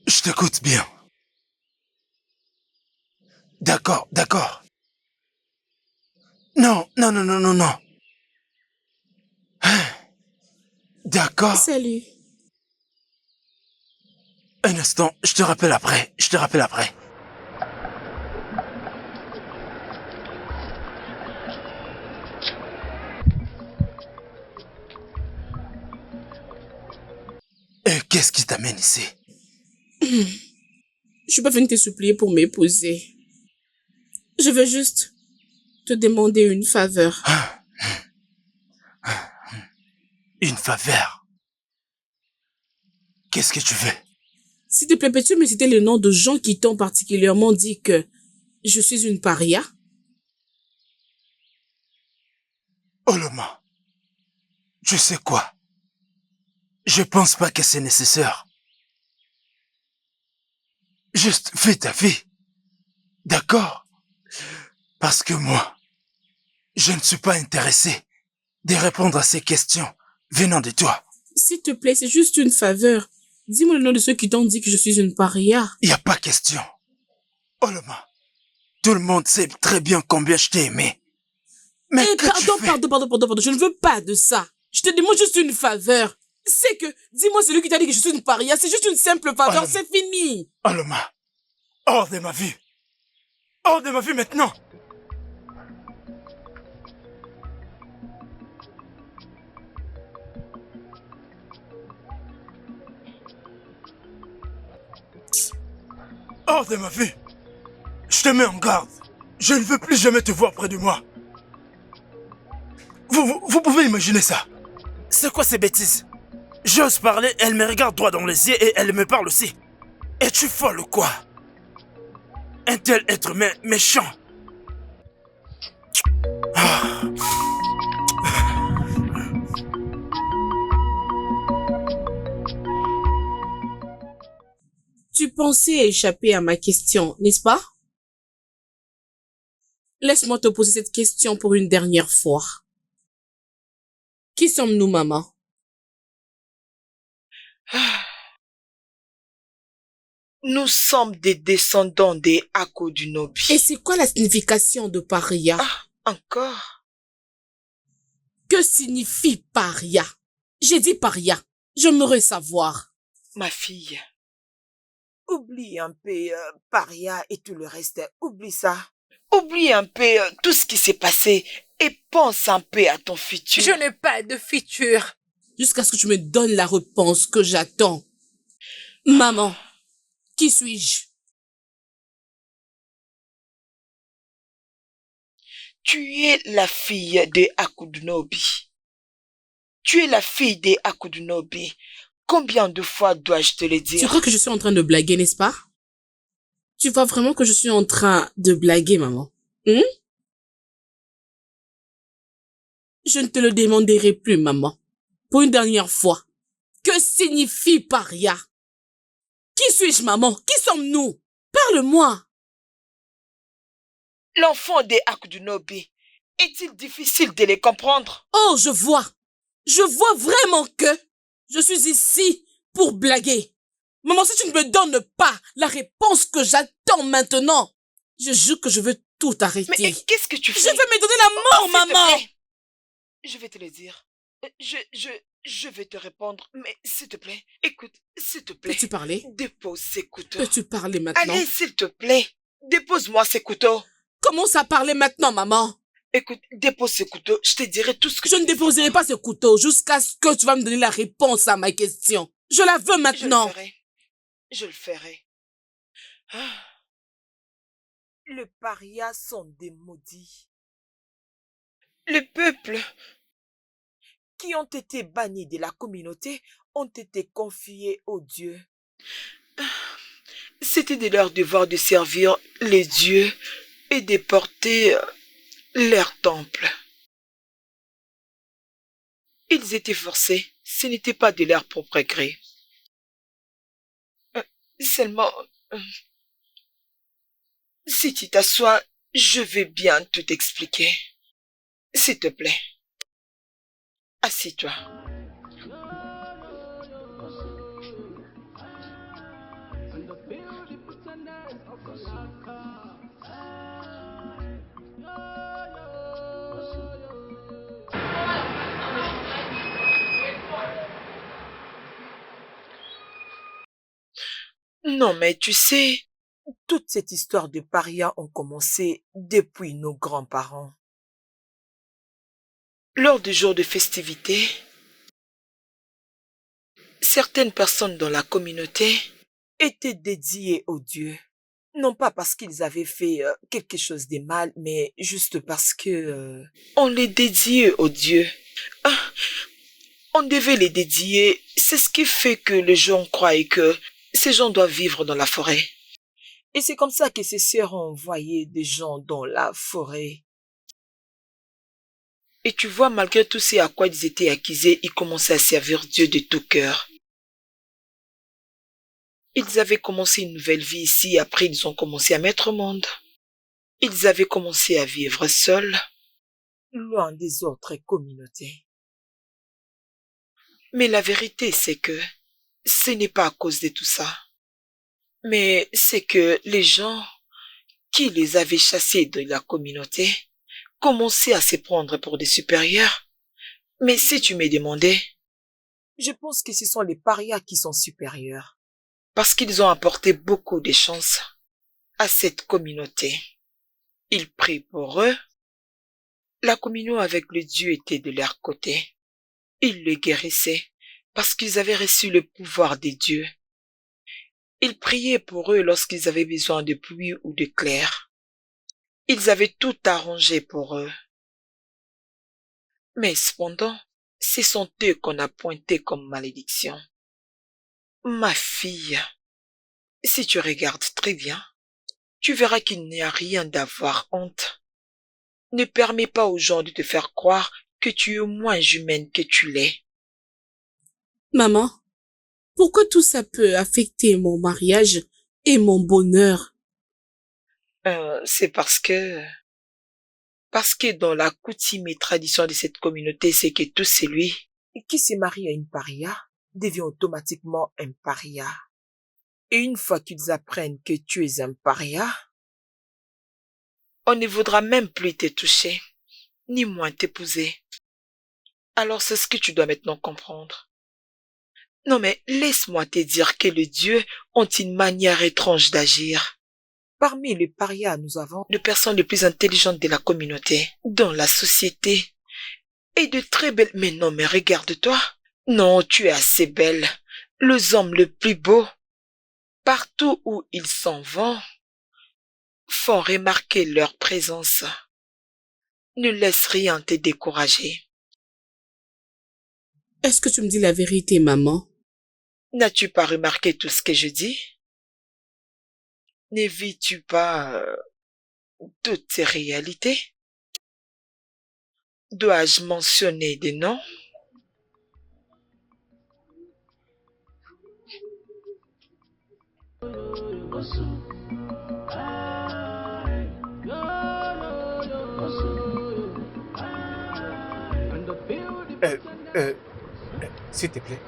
Je t'écoute bien. D'accord. Non. D'accord. Salut. Un instant, je te rappelle après. Et qu'est-ce qui t'amène ici? Je suis pas venue te supplier pour m'épouser. Je veux juste te demander une faveur. Une faveur? Qu'est-ce que tu veux? S'il te plaît, peux-tu me citer le nom de gens qui t'ont particulièrement dit que je suis une paria? Oloma, tu sais quoi? Je pense pas que c'est nécessaire. Juste fais ta vie. D'accord? Parce que moi, je ne suis pas intéressé de répondre à ces questions venant de toi. S'il te plaît, c'est juste une faveur. Dis-moi le nom de ceux qui t'ont dit que je suis une paria. Il n'y a pas question. Oloma, tout le monde sait très bien combien je t'ai aimé. Mais pardon, je ne veux pas de ça. Je te demande juste une faveur. C'est que, dis-moi celui qui t'a dit que je suis une paria, c'est juste une simple faveur, Oloma. C'est fini. Oloma, hors de ma vue. Hors de ma vue maintenant. Hors de ma vue. Je te mets en garde. Je ne veux plus jamais te voir près de moi. Vous pouvez imaginer ça. C'est quoi ces bêtises? J'ose parler, elle me regarde droit dans les yeux et elle me parle aussi. Es-tu folle ou quoi? Un tel être humain méchant. pensé échapper à ma question, n'est-ce pas? Laisse-moi te poser cette question pour une dernière fois. Qui sommes-nous, maman? Nous sommes des descendants des Akodunobi. Et c'est quoi la signification de paria? Encore? Que signifie paria? J'ai dit paria. J'aimerais savoir. Ma fille, oublie un peu paria et tout le reste. Oublie ça. Oublie un peu tout ce qui s'est passé et pense un peu à ton futur. Je n'ai pas de futur. Jusqu'à ce que tu me donnes la réponse que j'attends. Maman, qui suis-je? Tu es la fille des Akodunobi. Tu es la fille des Akodunobi. Combien de fois dois-je te le dire? Tu crois que je suis en train de blaguer, n'est-ce pas? Tu vois vraiment que je suis en train de blaguer, maman? Je ne te le demanderai plus, maman. Pour une dernière fois. Que signifie paria? Qui suis-je, maman? Qui sommes-nous? Parle-moi. L'enfant des Akodunobi. Est-il difficile de les comprendre? Oh, je vois. Je vois vraiment que je suis ici pour blaguer. Maman, si tu ne me donnes pas la réponse que j'attends maintenant, je jure que je veux tout arrêter. Mais qu'est-ce que tu fais? Je vais me donner la mort, maman. Je vais te le dire. Je vais te répondre. Mais s'il te plaît, écoute, s'il te plaît. Peux-tu parler? Dépose ces couteaux. Peux-tu parler maintenant? Allez, s'il te plaît. Dépose-moi ces couteaux. Commence à parler maintenant, maman. Écoute, dépose ce couteau, je te dirai tout ce que... Je ne déposerai pas ce couteau jusqu'à ce que tu vas me donner la réponse à ma question. Je la veux maintenant. Je le ferai. Les parias sont des maudits. Le peuple qui ont été bannis de la communauté ont été confiés aux dieux. C'était de leur devoir de servir les dieux et de porter leur temple. Ils étaient forcés, ce n'était pas de leur propre gré. Seulement, si tu t'assois, je vais bien tout expliquer. S'il te plaît, assis-toi. Non, mais tu sais, toute cette histoire de paria a commencé depuis nos grands-parents. Lors du jour de festivité, certaines personnes dans la communauté étaient dédiées aux dieux. Non pas parce qu'ils avaient fait quelque chose de mal, mais juste parce que on les dédiait aux dieux. On devait les dédier. C'est ce qui fait que les gens croient que ces gens doivent vivre dans la forêt. Et c'est comme ça que ces sœurs ont envoyé des gens dans la forêt. Et tu vois, malgré tout ce à quoi ils étaient accusés, ils commençaient à servir Dieu de tout cœur. Ils avaient commencé une nouvelle vie ici, après ils ont commencé à mettre au monde. Ils avaient commencé à vivre seuls, loin des autres communautés. Mais la vérité, c'est que ce n'est pas à cause de tout ça. Mais c'est que les gens qui les avaient chassés de la communauté commençaient à se prendre pour des supérieurs. Mais si tu me demandais, je pense que ce sont les parias qui sont supérieurs. Parce qu'ils ont apporté beaucoup de chance à cette communauté. Ils prient pour eux. La communion avec le Dieu était de leur côté. Ils les guérissaient parce qu'ils avaient reçu le pouvoir des dieux. Ils priaient pour eux lorsqu'ils avaient besoin de pluie ou de clair. Ils avaient tout arrangé pour eux. Mais cependant, ce sont eux qu'on a pointés comme malédiction. Ma fille, si tu regardes très bien, tu verras qu'il n'y a rien d'avoir honte. Ne permets pas aux gens de te faire croire que tu es moins humaine que tu l'es. Maman, pourquoi tout ça peut affecter mon mariage et mon bonheur. C'est parce que dans la coutume et tradition de cette communauté, c'est que tout celui qui se marie à une paria devient automatiquement un paria. Et une fois qu'ils apprennent que tu es un paria, on ne voudra même plus te toucher, ni moins t'épouser. Alors c'est ce que tu dois maintenant comprendre. Non mais laisse-moi te dire que les dieux ont une manière étrange d'agir. Parmi les parias, nous avons les personnes les plus intelligentes de la communauté, dans la société, et de très belles... Mais non, mais regarde-toi. Non, tu es assez belle. Les hommes les plus beaux, partout où ils s'en vont, font remarquer leur présence. Ne laisse rien te décourager. Est-ce que tu me dis la vérité, maman? N'as-tu pas remarqué tout ce que je dis? Ne vis-tu pas toutes ces réalités? Dois-je mentionner des noms? S'il te plaît.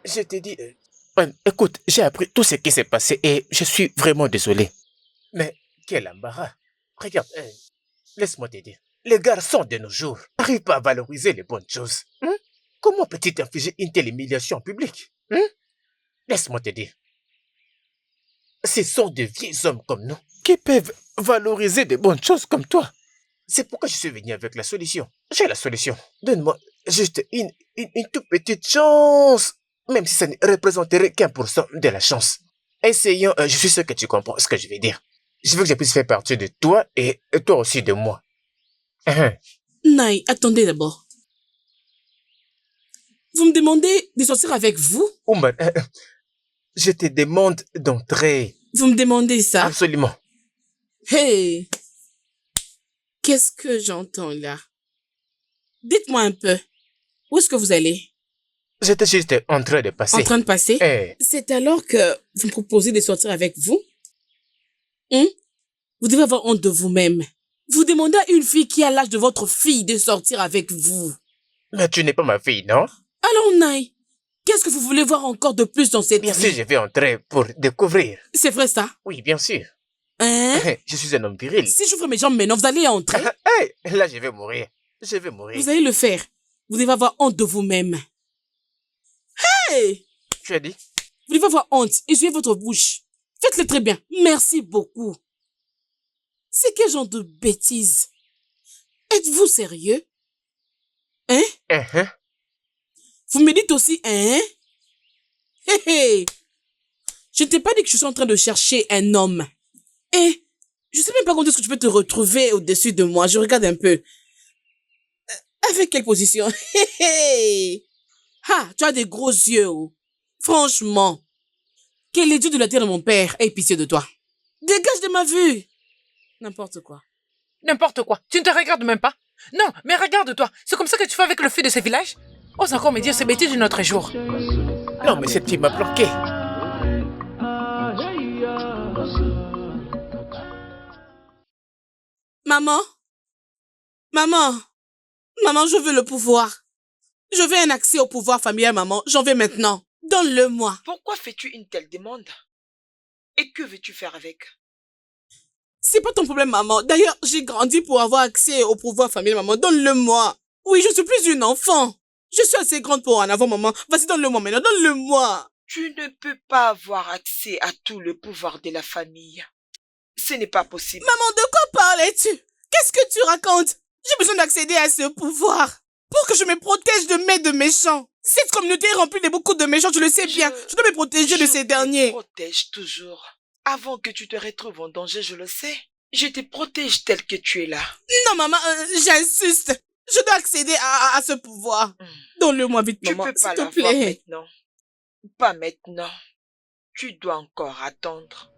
Je t'ai dit... écoute, j'ai appris tout ce qui s'est passé et je suis vraiment désolé. Mais quel embarras. Regarde, laisse-moi te dire. Les garçons de nos jours n'arrivent pas à valoriser les bonnes choses. Comment peux-tu t'infliger une telle humiliation en public? Laisse-moi te dire. Ce sont de vieux hommes comme nous qui peuvent valoriser de bonnes choses comme toi. C'est pourquoi je suis venu avec la solution. J'ai la solution. Donne-moi juste une toute petite chance. Même si ça ne représenterait qu'1% de la chance. Essayons, je suis sûr que tu comprends ce que je vais dire. Je veux que je puisse faire partie de toi et toi aussi de moi. Naï, attendez d'abord. Vous me demandez de sortir avec vous? Oumban, je te demande d'entrer. Vous me demandez ça? Absolument. Hey! Qu'est-ce que j'entends là? Dites-moi un peu. Où est-ce que vous allez? J'étais juste en train de passer. En train de passer? C'est alors que vous me proposez de sortir avec vous? Vous devez avoir honte de vous-même. Vous demandez à une fille qui a l'âge de votre fille de sortir avec vous. Mais tu n'es pas ma fille, non? Alors, Naï, qu'est-ce que vous voulez voir encore de plus dans cette vie? Bien sûr, je vais entrer pour découvrir. C'est vrai ça? Oui, bien sûr. Hein? Je suis un homme viril. Si j'ouvre mes jambes maintenant, vous allez entrer? Là, je vais mourir. Je vais mourir. Vous allez le faire. Vous devez avoir honte de vous-même. Hey! Tu as dit? Vous devez avoir honte. Essuyez votre bouche. Faites-le très bien. Merci beaucoup. C'est quel genre de bêtises? Êtes-vous sérieux? Hein? Vous me dites aussi, hein? Hé hé! Je ne t'ai pas dit que je suis en train de chercher un homme. Et je sais même pas quand est-ce que tu peux te retrouver au-dessus de moi. Je regarde un peu. Avec quelle position? Hé hé! Ah, tu as des gros yeux. Franchement. Que les dieux de la terre de mon père aient pitié de toi. Dégage de ma vue. N'importe quoi. N'importe quoi. Tu ne te regardes même pas. Non, mais regarde-toi. C'est comme ça que tu fais avec le feu de ce village? Ose encore me dire ces bêtises d'un autre jour. Non, mais cette fille m'a planqué. Maman? Maman? Maman, je veux le pouvoir. Je veux un accès au pouvoir familial, maman. J'en veux maintenant. Donne-le-moi. Pourquoi fais-tu une telle demande? Et que veux-tu faire avec? C'est pas ton problème, maman. D'ailleurs, j'ai grandi pour avoir accès au pouvoir familial, maman. Donne-le-moi. Oui, je suis plus une enfant. Je suis assez grande pour en avoir, maman. Vas-y, donne-le-moi maintenant. Donne-le-moi. Tu ne peux pas avoir accès à tout le pouvoir de la famille. Ce n'est pas possible. Maman, de quoi parlais-tu? Qu'est-ce que tu racontes? J'ai besoin d'accéder à ce pouvoir pour que je me protège de méchants. Cette communauté est remplie de beaucoup de méchants, tu le sais bien. Je dois me protéger de ces derniers. Je te protège toujours. Avant que tu te retrouves en danger, je le sais. Je te protège tel que tu es là. Non, maman, j'insiste. Je dois accéder à ce pouvoir. Donne-le-moi vite, maman, s'il te plaît. Tu peux pas l'avoir maintenant. Pas maintenant. Tu dois encore attendre.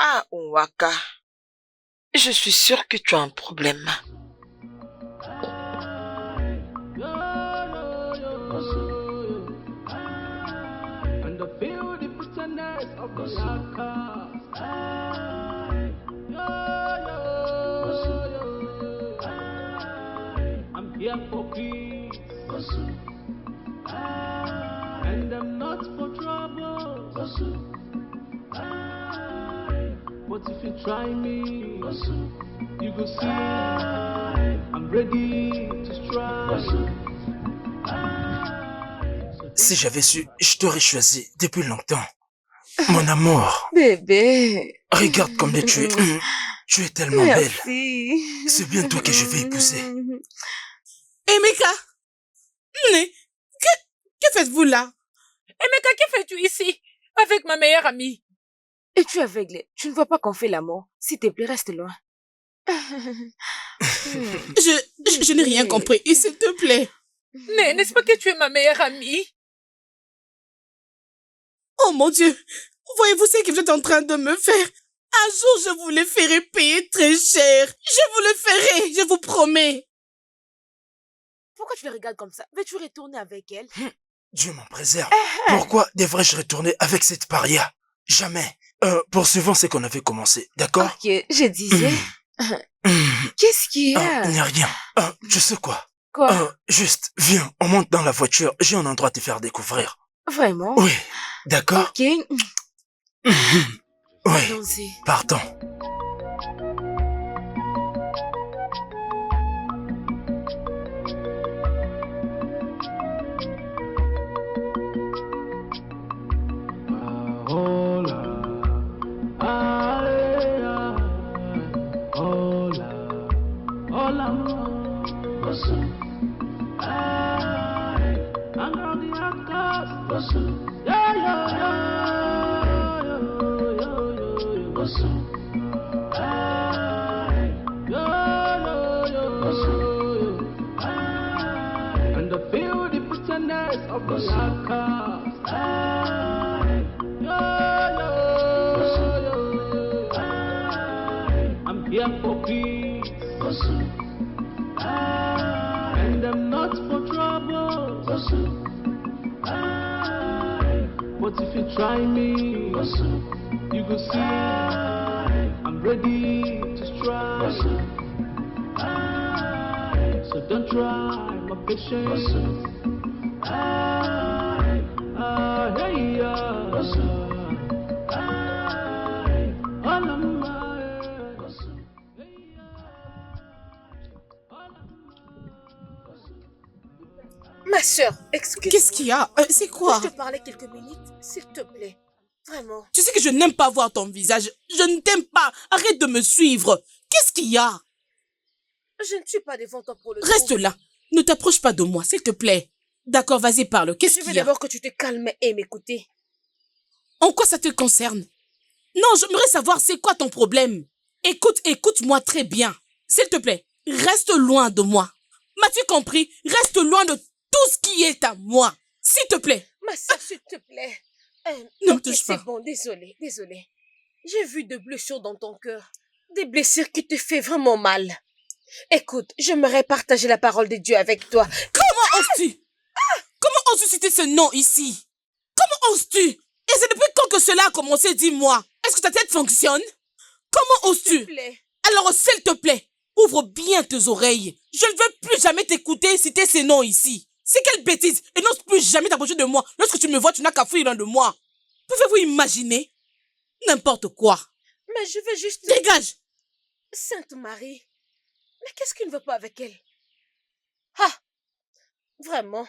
Ah, Nwaka, je suis sûre que tu as un problème. I'm here for peace, and I'm not for trouble. But if you try me, you go see I'm ready to strike. Si j'avais su, je t'aurais choisi depuis longtemps. Mon amour. Bébé. Regarde combien tu es. Tu es tellement Merci. belle. C'est bien toi que je vais épouser. Emeka, que faites-vous là? Emeka, que fais-tu ici? Avec ma meilleure amie. Et tu es aveugle. Tu ne vois pas qu'on fait l'amour. S'il te plaît, reste loin. Je n'ai rien compris. S'il te plaît. N'est-ce pas que tu es ma meilleure amie? Oh mon Dieu. Voyez-vous ce que vous êtes en train de me faire? Un jour, je vous le ferai payer très cher. Je vous le ferai, je vous promets. Pourquoi tu les regardes comme ça? Veux-tu retourner avec elle? Dieu m'en préserve. Pourquoi devrais-je retourner avec cette paria? Jamais. Poursuivons ce qu'on avait commencé, d'accord? Ok, je disais... Qu'est-ce qu'il y a? Il n'y a rien. Tu sais quoi? Quoi? Juste, viens, on monte dans la voiture. J'ai un endroit à te faire découvrir. Vraiment? Oui, d'accord? Ok. Oui, Allons-y. partons. And I feel the bitterness of the outcast. I'm here for peace, and I'm not for trouble. But if you try me, you go see I'm ready to strike. So don't try my patience. Ma sœur, excuse-moi. Qu'est-ce qu'il y a? C'est quoi? Je te parlais quelques minutes, s'il te plaît. Vraiment. Tu sais que je n'aime pas voir ton visage. Je ne t'aime pas. Arrête de me suivre. Qu'est-ce qu'il y a? Je ne suis pas devant toi pour le Reste trouble. là. Ne t'approche pas de moi, s'il te plaît. D'accord, vas-y, parle. Qu'est-ce Je veux qu'il y a? d'abord que tu te calmes et m'écouter. En quoi ça te concerne? Non, j'aimerais savoir c'est quoi ton problème. Écoute-moi très bien. S'il te plaît, reste loin de moi. M'as-tu compris? Reste loin de tout ce qui est à moi. S'il te plaît. Ma sœur, s'il te plaît. Ne me Ok, touche pas. C'est bon, désolé. J'ai vu des blessures dans ton cœur. Des blessures qui te font vraiment mal. Écoute, j'aimerais partager la parole de Dieu avec toi. Comment oses-tu? Comment oses-tu citer ce nom ici? Comment oses-tu? Et c'est depuis quand que cela a commencé, dis-moi? Est-ce que ta tête fonctionne? Comment oses-tu? S'il te plaît. Alors, s'il te plaît, ouvre bien tes oreilles. Je ne veux plus jamais t'écouter citer ces noms ici. C'est quelle bêtise! Et n'ose plus jamais t'approcher de moi. Lorsque tu me vois, tu n'as qu'à fuir loin de moi. Pouvez-vous imaginer? N'importe quoi. Mais je veux juste... Dégage! Sainte Marie. Mais qu'est-ce qu'il ne veut pas avec elle? Ah! Vraiment?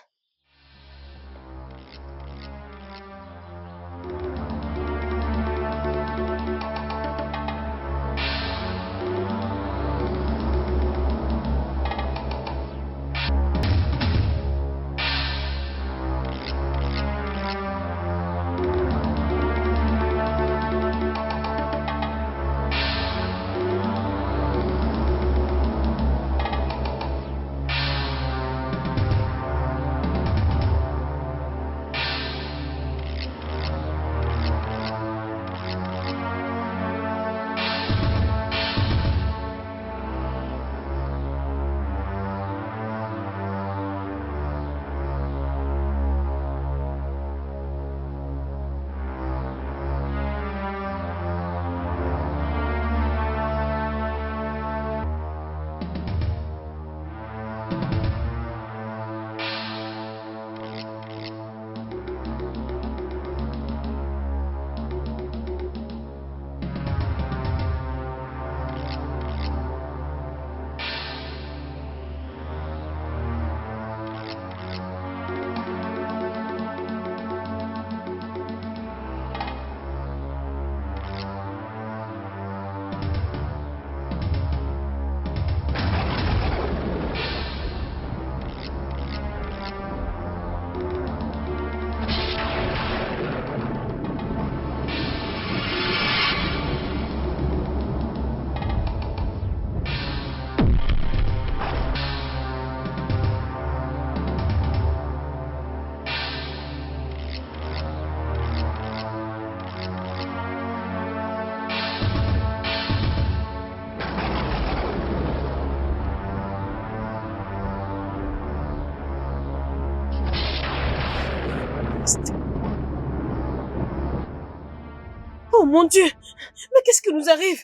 mon Dieu! Mais qu'est-ce qui nous arrive?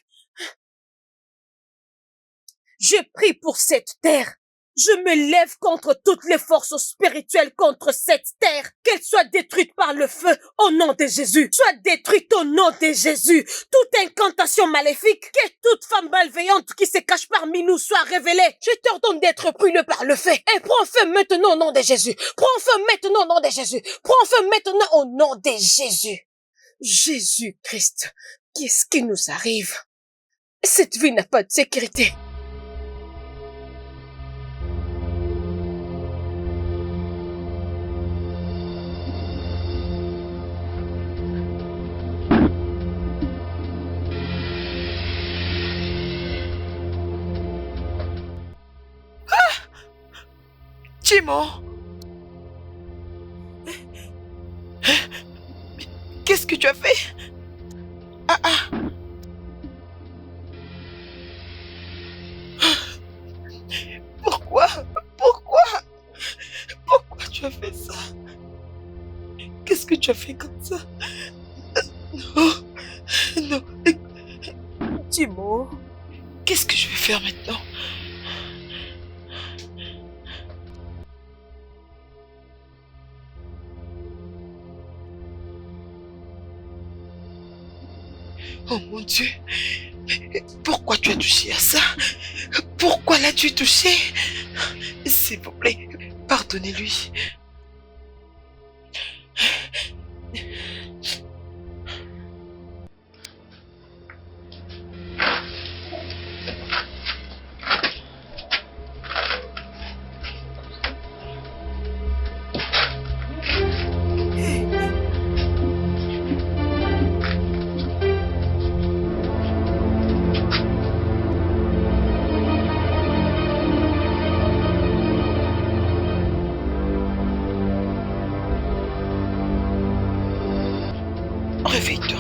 Je prie pour cette terre. Je me lève contre toutes les forces spirituelles contre cette terre. Qu'elle soit détruite par le feu au nom de Jésus. Soit détruite au nom de Jésus. Toute incantation maléfique, que toute femme malveillante qui se cache parmi nous soit révélée. Je t'ordonne d'être brûlée par le feu. Et prends feu maintenant au nom de Jésus. Prends feu maintenant au nom de Jésus. Prends feu maintenant au nom de Jésus. Jésus-Christ, qu'est-ce qui nous arrive? Cette vie n'a pas de sécurité. Jimo! Qu'est-ce que tu as fait? Pourquoi? Pourquoi tu as fait ça? Qu'est-ce que tu as fait comme ça? Non. Jimo. Qu'est-ce que je vais faire maintenant? Oh mon Dieu, pourquoi tu as touché à ça? Pourquoi l'as-tu touché? S'il vous plaît, pardonnez-lui. Réveille-toi.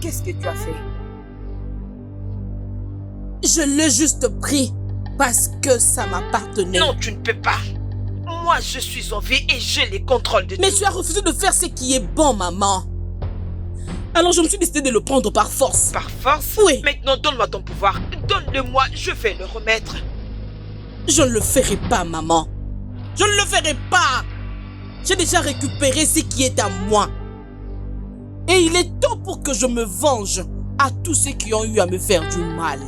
Qu'est-ce que tu as fait? Je l'ai juste pris parce que ça m'appartenait. Non, tu ne peux pas. Moi, je suis en vie et j'ai les contrôles de tout. Mais tu as refusé de faire ce qui est bon, maman. Alors je me suis décidé de le prendre par force. Par force? Oui. Maintenant, donne-moi ton pouvoir. Donne-le-moi, je vais le remettre. Je ne le ferai pas, maman. Je ne le ferai pas. J'ai déjà récupéré ce qui est à moi. Et il est temps pour que je me venge à tous ceux qui ont eu à me faire du mal.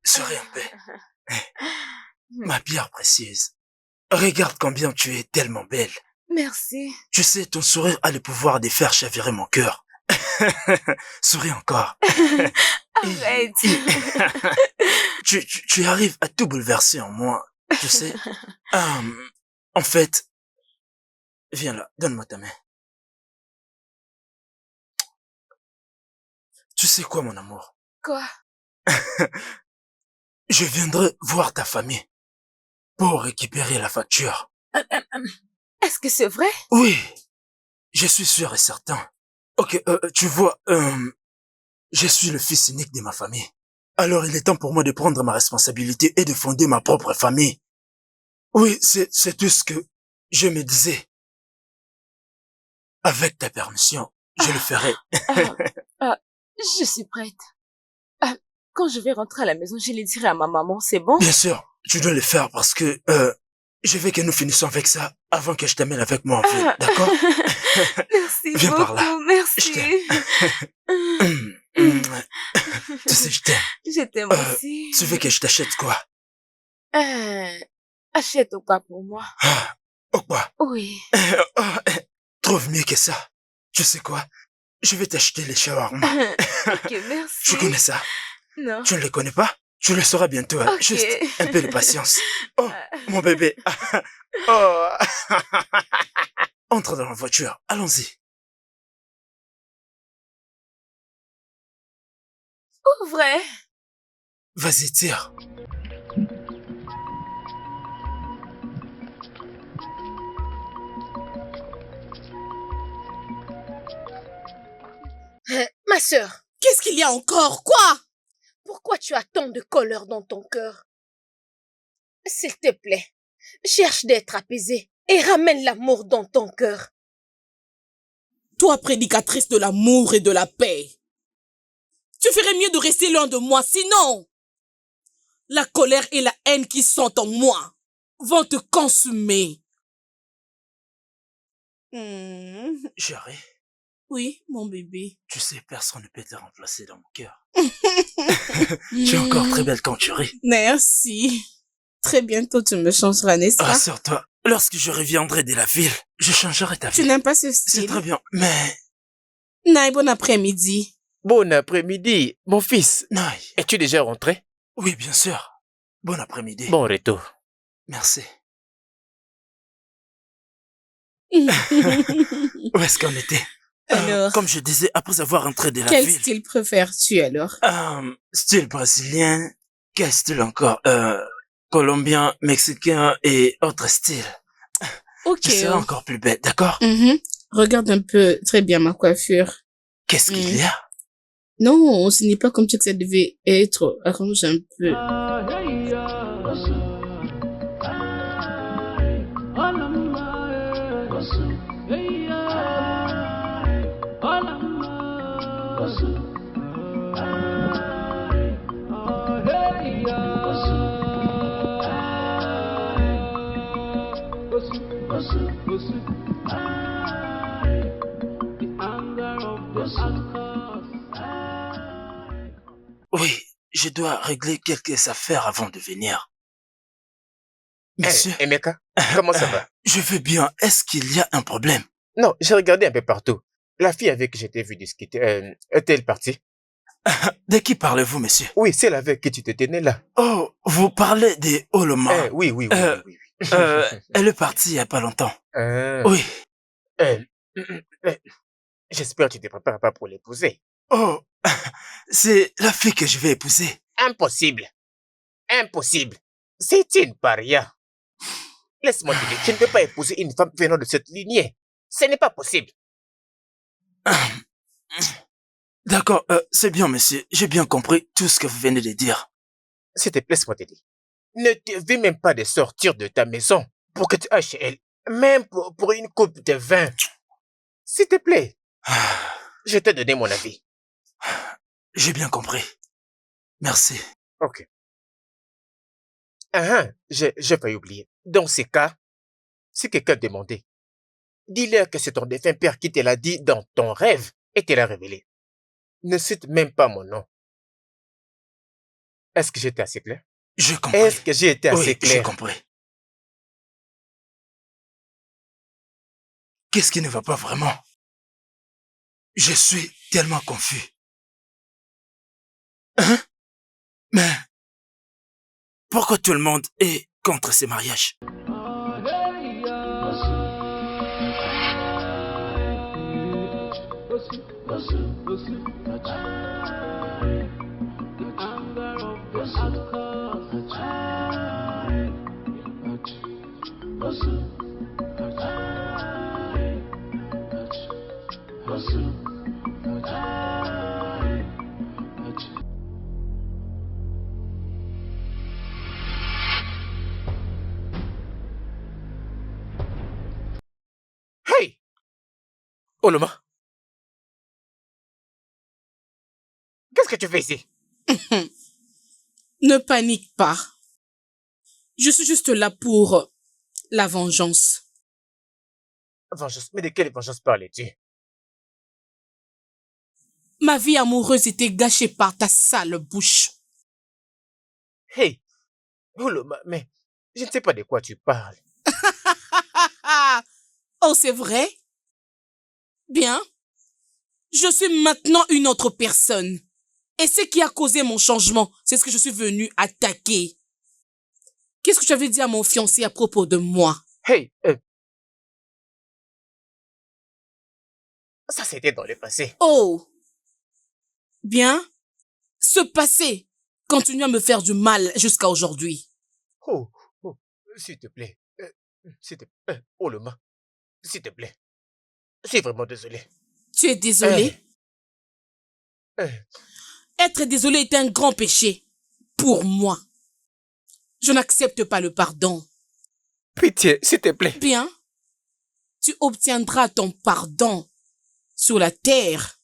Serai en paix. Ma pierre précieuse. Regarde combien tu es tellement belle. Merci. Tu sais, ton sourire a le pouvoir de faire chavirer mon cœur. Souris encore. Arrête. Tu arrives à tout bouleverser en moi. Tu sais. En fait, viens là, donne-moi ta main. Tu sais quoi, mon amour? Quoi? Je viendrai voir ta famille pour récupérer la facture. Est-ce que c'est vrai? Oui, je suis sûr et certain. Ok, tu vois, je suis le fils unique de ma famille. Alors il est temps pour moi de prendre ma responsabilité et de fonder ma propre famille. Oui, c'est tout ce que je me disais. Avec ta permission, je le ferai. Je suis prête. Quand je vais rentrer à la maison, je le dirai à ma maman, c'est bon? Bien sûr, tu dois le faire parce que je veux que nous finissions avec ça avant que je t'amène avec moi en ville, d'accord? Merci Viens beaucoup, par là. merci. Tu sais, je t'aime. Je t'aime aussi. Tu veux que je t'achète quoi? Achète au pas pour moi. Au quoi? Oui. Trouve mieux que ça. Tu sais quoi? Je vais t'acheter les shawarma. Ok, merci. Tu connais ça? Non. Tu ne les connais pas? Tu le sauras bientôt. Hein? Ok. Juste un peu de patience. Oh, mon bébé. Oh. Entre dans la voiture. Allons-y. Ouvre. Vas-y, tire. Ma sœur. Qu'est-ce qu'il y a encore? Quoi? Pourquoi tu as tant de colère dans ton cœur? S'il te plaît, cherche d'être apaisée et ramène l'amour dans ton cœur. Toi, prédicatrice de l'amour et de la paix, tu ferais mieux de rester loin de moi, sinon la colère et la haine qui sont en moi vont te consumer. Chérie. Oui, mon bébé. Tu sais, personne ne peut te remplacer dans mon cœur. Tu es encore très belle quand tu ris. Merci. Très bientôt, tu me changeras, n'est-ce pas? Rassure-toi, lorsque je reviendrai de la ville, je changerai ta vie. Tu n'aimes pas ce C'est style? très bien, mais... Naï, bon après-midi. Bon après-midi, mon fils. Naï. Es-tu déjà rentré? Oui, bien sûr. Bon après-midi. Bon retour. Merci. Où est-ce qu'on était? Alors, comme je disais, après avoir entré de la quel ville... style préfères-tu alors? Style brésilien, quel style encore? Colombien, mexicain et autres styles. Ok. Je serai encore plus bête, d'accord? Regarde un peu très bien ma coiffure. Qu'est-ce qu'il y a? Non, ce n'est pas comme ça que ça devait être. Arrange un peu. Oui, je dois régler quelques affaires avant de venir. Monsieur. Emeka, comment ça va? Je vais bien. Est-ce qu'il y a un problème? Non, j'ai regardé un peu partout. La fille avec qui j'étais vu discuter, est-elle partie? De qui parlez-vous, monsieur? Oui, celle avec qui tu te tenais là. Oh, vous parlez des Oloma. Oui. Elle est partie il y a pas longtemps. Oui. J'espère que tu te prépares pas pour l'épouser. Oh, c'est la fille que je vais épouser. Impossible. Impossible. C'est une paria. Laisse-moi te dire, tu ne peux pas épouser une femme venant de cette lignée. Ce n'est pas possible. D'accord, c'est bien, monsieur. J'ai bien compris tout ce que vous venez de dire. S'il te plaît, laisse-moi te dire. Ne te vis même pas de sortir de ta maison pour que tu ailles chez elle. Même pour une coupe de vin. S'il te plaît. Je t'ai donné mon avis. J'ai bien compris. Merci. Ok. J'ai failli oublier. Dans ces cas, si quelqu'un demandait, dis-leur que c'est ton défunt père qui te l'a dit dans ton rêve et te l'a révélé. Ne cite même pas mon nom. Est-ce que j'étais assez clair? Je comprends. Est-ce que j'ai été assez clair? J'ai compris. Qu'est-ce qui ne va pas vraiment? Je suis tellement confus. Hein? Mais pourquoi tout le monde est contre ces mariages? Hey! Oloma! Qu'est-ce que tu fais ici? Ne panique pas. Je suis juste là pour la vengeance. Vengeance? Mais de quelle vengeance parlais-tu? Ma vie amoureuse était gâchée par ta sale bouche. Hey! Oloma, mais je ne sais pas de quoi tu parles. Oh, c'est vrai? Bien. Je suis maintenant une autre personne. Et ce qui a causé mon changement, c'est ce que je suis venue attaquer. Qu'est-ce que tu avais dit à mon fiancé à propos de moi? Hey! Ça, c'était dans le passé. Oh! Bien. Ce passé continue à me faire du mal jusqu'à aujourd'hui. Oh, s'il te plaît. Oloma, s'il te plaît. Je suis vraiment désolé. Tu es désolé? Être désolé est un grand péché. Pour moi. Je n'accepte pas le pardon. Pitié, s'il te plaît. Bien. Tu obtiendras ton pardon sur la terre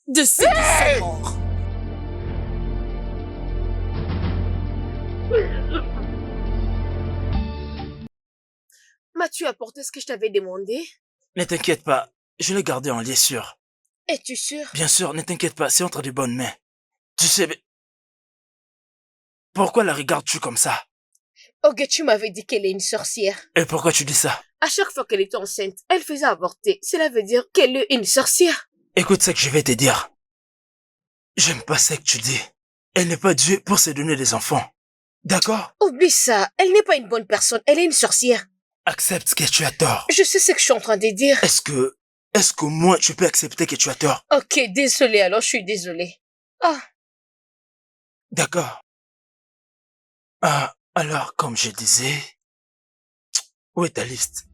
de ceux qui sont morts. M'as-tu apporté ce que je t'avais demandé? Ne t'inquiète pas, je l'ai gardé en lieu sûr. Es-tu sûr? Bien sûr, ne t'inquiète pas, c'est entre de bonnes mains. Tu sais, mais pourquoi la regardes-tu comme ça? Ok, tu m'avais dit qu'elle est une sorcière. Et pourquoi tu dis ça? À chaque fois qu'elle était enceinte, elle faisait avorter. Cela veut dire qu'elle est une sorcière. Écoute ce que je vais te dire. J'aime pas ce que tu dis. Elle n'est pas Dieu pour se donner des enfants. D'accord? Oublie ça, elle n'est pas une bonne personne, elle est une sorcière. Accepte que tu as tort. Je sais ce que je suis en train de dire. Est-ce qu'au moins tu peux accepter que tu as tort? Ok, désolé, alors je suis désolée. Ah, D'accord. Ah, alors, comme je disais, où est ta liste?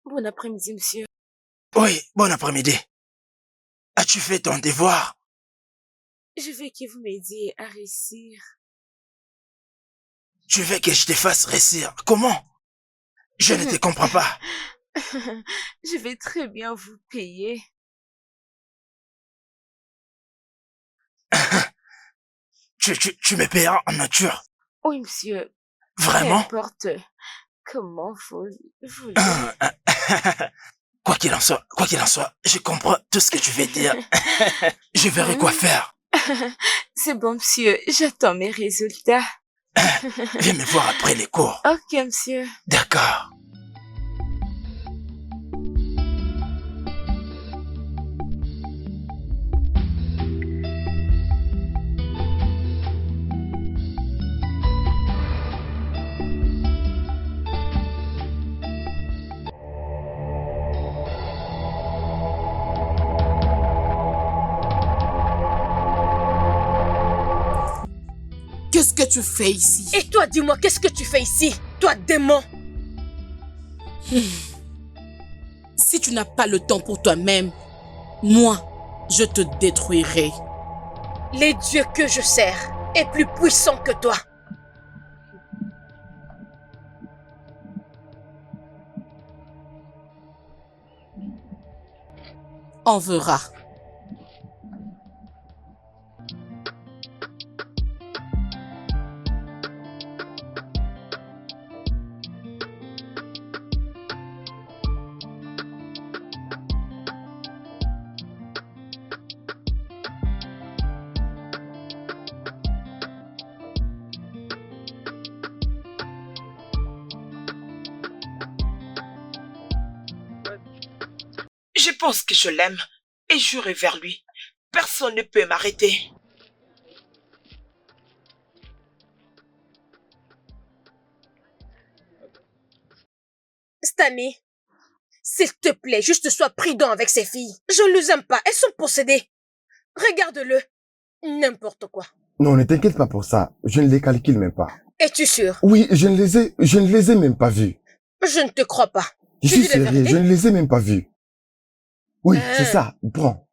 Bon après-midi, monsieur. Oui, bon après-midi. As-tu fait ton devoir? Je veux que vous m'aidiez à réussir. Tu veux que je te fasse réussir? Comment? Je ne te comprends pas. Je vais très bien vous payer. Tu me payeras en nature. Oui, monsieur. Vraiment? Peu importe comment vous voulez. Quoi qu'il en soit, je comprends tout ce que tu veux dire. Je verrai quoi faire. C'est bon, monsieur. J'attends mes résultats. Viens me voir après les cours. Ok, monsieur. D'accord. Qu'est-ce que tu fais ici? et toi, dis-moi, qu'est-ce que tu fais ici? Toi, démon! Si tu n'as pas le temps pour toi-même, moi, je te détruirai. Les dieux que je sers est plus puissant que toi. On verra. Je pense que je l'aime et j'irai vers lui. Personne ne peut m'arrêter. Stanley, s'il te plaît, juste sois prudent avec ces filles. Je ne les aime pas, elles sont possédées. Regarde-le. N'importe quoi. Non, ne t'inquiète pas pour ça. Je ne les calcule même pas. Es-tu sûr? Oui, je ne les ai même pas vus. Je ne te crois pas. Je Tu suis dis la sérieux, vérité? je ne les ai même pas vus. Oui, c'est ça. Prends.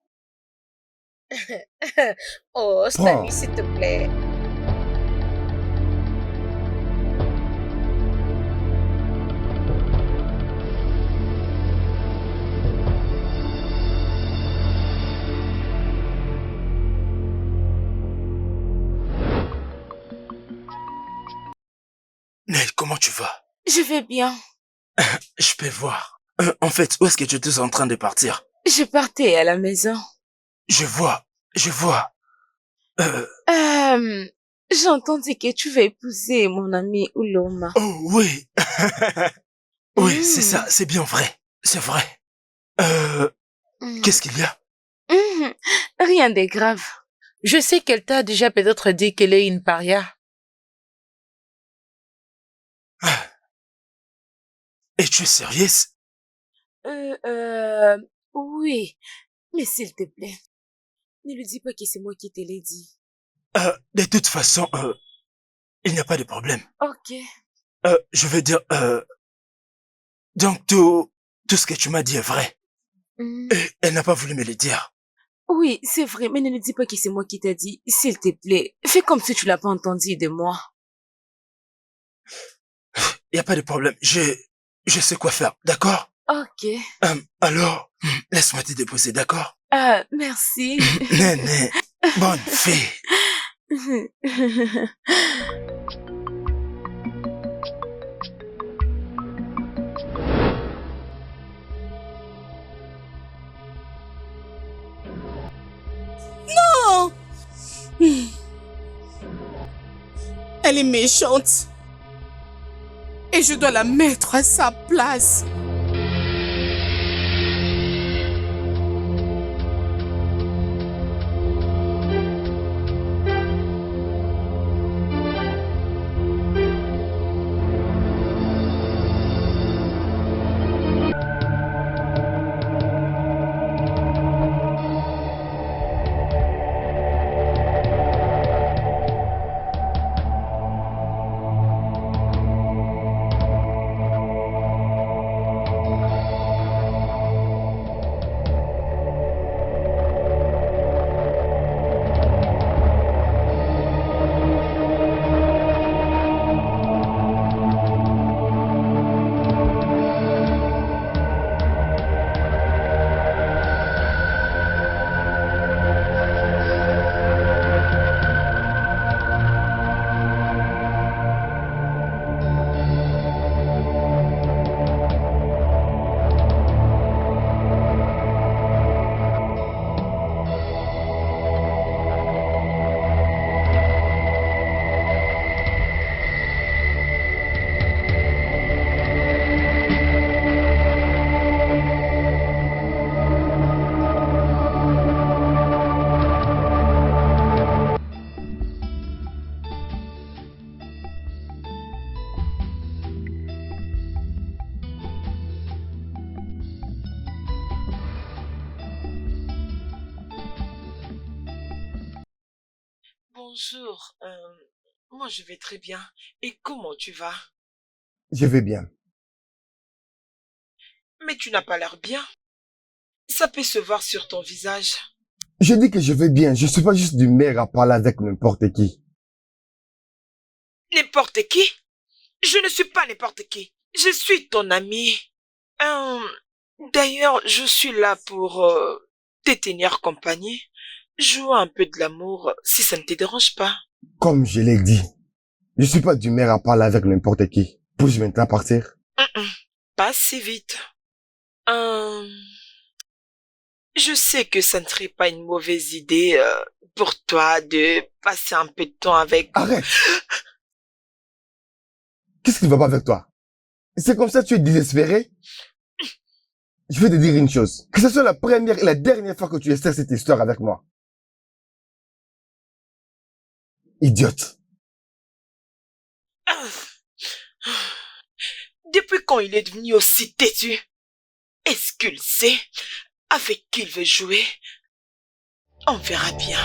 Oh, Stanley, s'il te plaît. Nel, comment tu vas? Je vais bien. Je peux voir. En fait, où est-ce que tu étais en train de partir? Je partais à la maison. Je vois. J'ai entendu que tu vas épouser mon ami Uloma. Oh oui. Oui, c'est ça, c'est bien vrai. C'est vrai. Qu'est-ce qu'il y a? Rien de grave. Je sais qu'elle t'a déjà peut-être dit qu'elle est une paria. Et tu es sérieuse? Oui. Mais s'il te plaît, ne lui dis pas que c'est moi qui te l'ai dit. De toute façon, il n'y a pas de problème. Ok. Je veux dire, donc tout ce que tu m'as dit est vrai. Et elle n'a pas voulu me le dire. Oui, c'est vrai, mais ne le dis pas que c'est moi qui t'ai dit. S'il te plaît, fais comme si tu l'as pas entendu de moi. Y a pas de problème. Je sais quoi faire, d'accord? Ok. Alors, laisse-moi te déposer, d'accord? Merci. Néné, bonne fille. Non! Elle est méchante. Et je dois la mettre à sa place. Bonjour, moi je vais très bien. Et comment tu vas? Je vais bien. Mais tu n'as pas l'air bien. Ça peut se voir sur ton visage. Je dis que je vais bien. Je suis pas juste d'humeur à parler avec n'importe qui. N'importe qui? Je ne suis pas n'importe qui. Je suis ton ami. D'ailleurs, je suis là pour te tenir compagnie. Joue un peu de l'amour si ça ne te dérange pas. Comme je l'ai dit, je suis pas d'humeur à parler avec n'importe qui. Puis-je maintenant partir? Pas si vite. Je sais que ça ne serait pas une mauvaise idée pour toi de passer un peu de temps avec... Arrête! Qu'est-ce qui ne va pas avec toi? C'est comme ça que tu es désespéré? Je vais te dire une chose. Que ce soit la première et la dernière fois que tu essaies cette histoire avec moi. Idiote. Depuis quand il est devenu aussi têtu? Est-ce qu'il sait avec qui il veut jouer? On verra bien.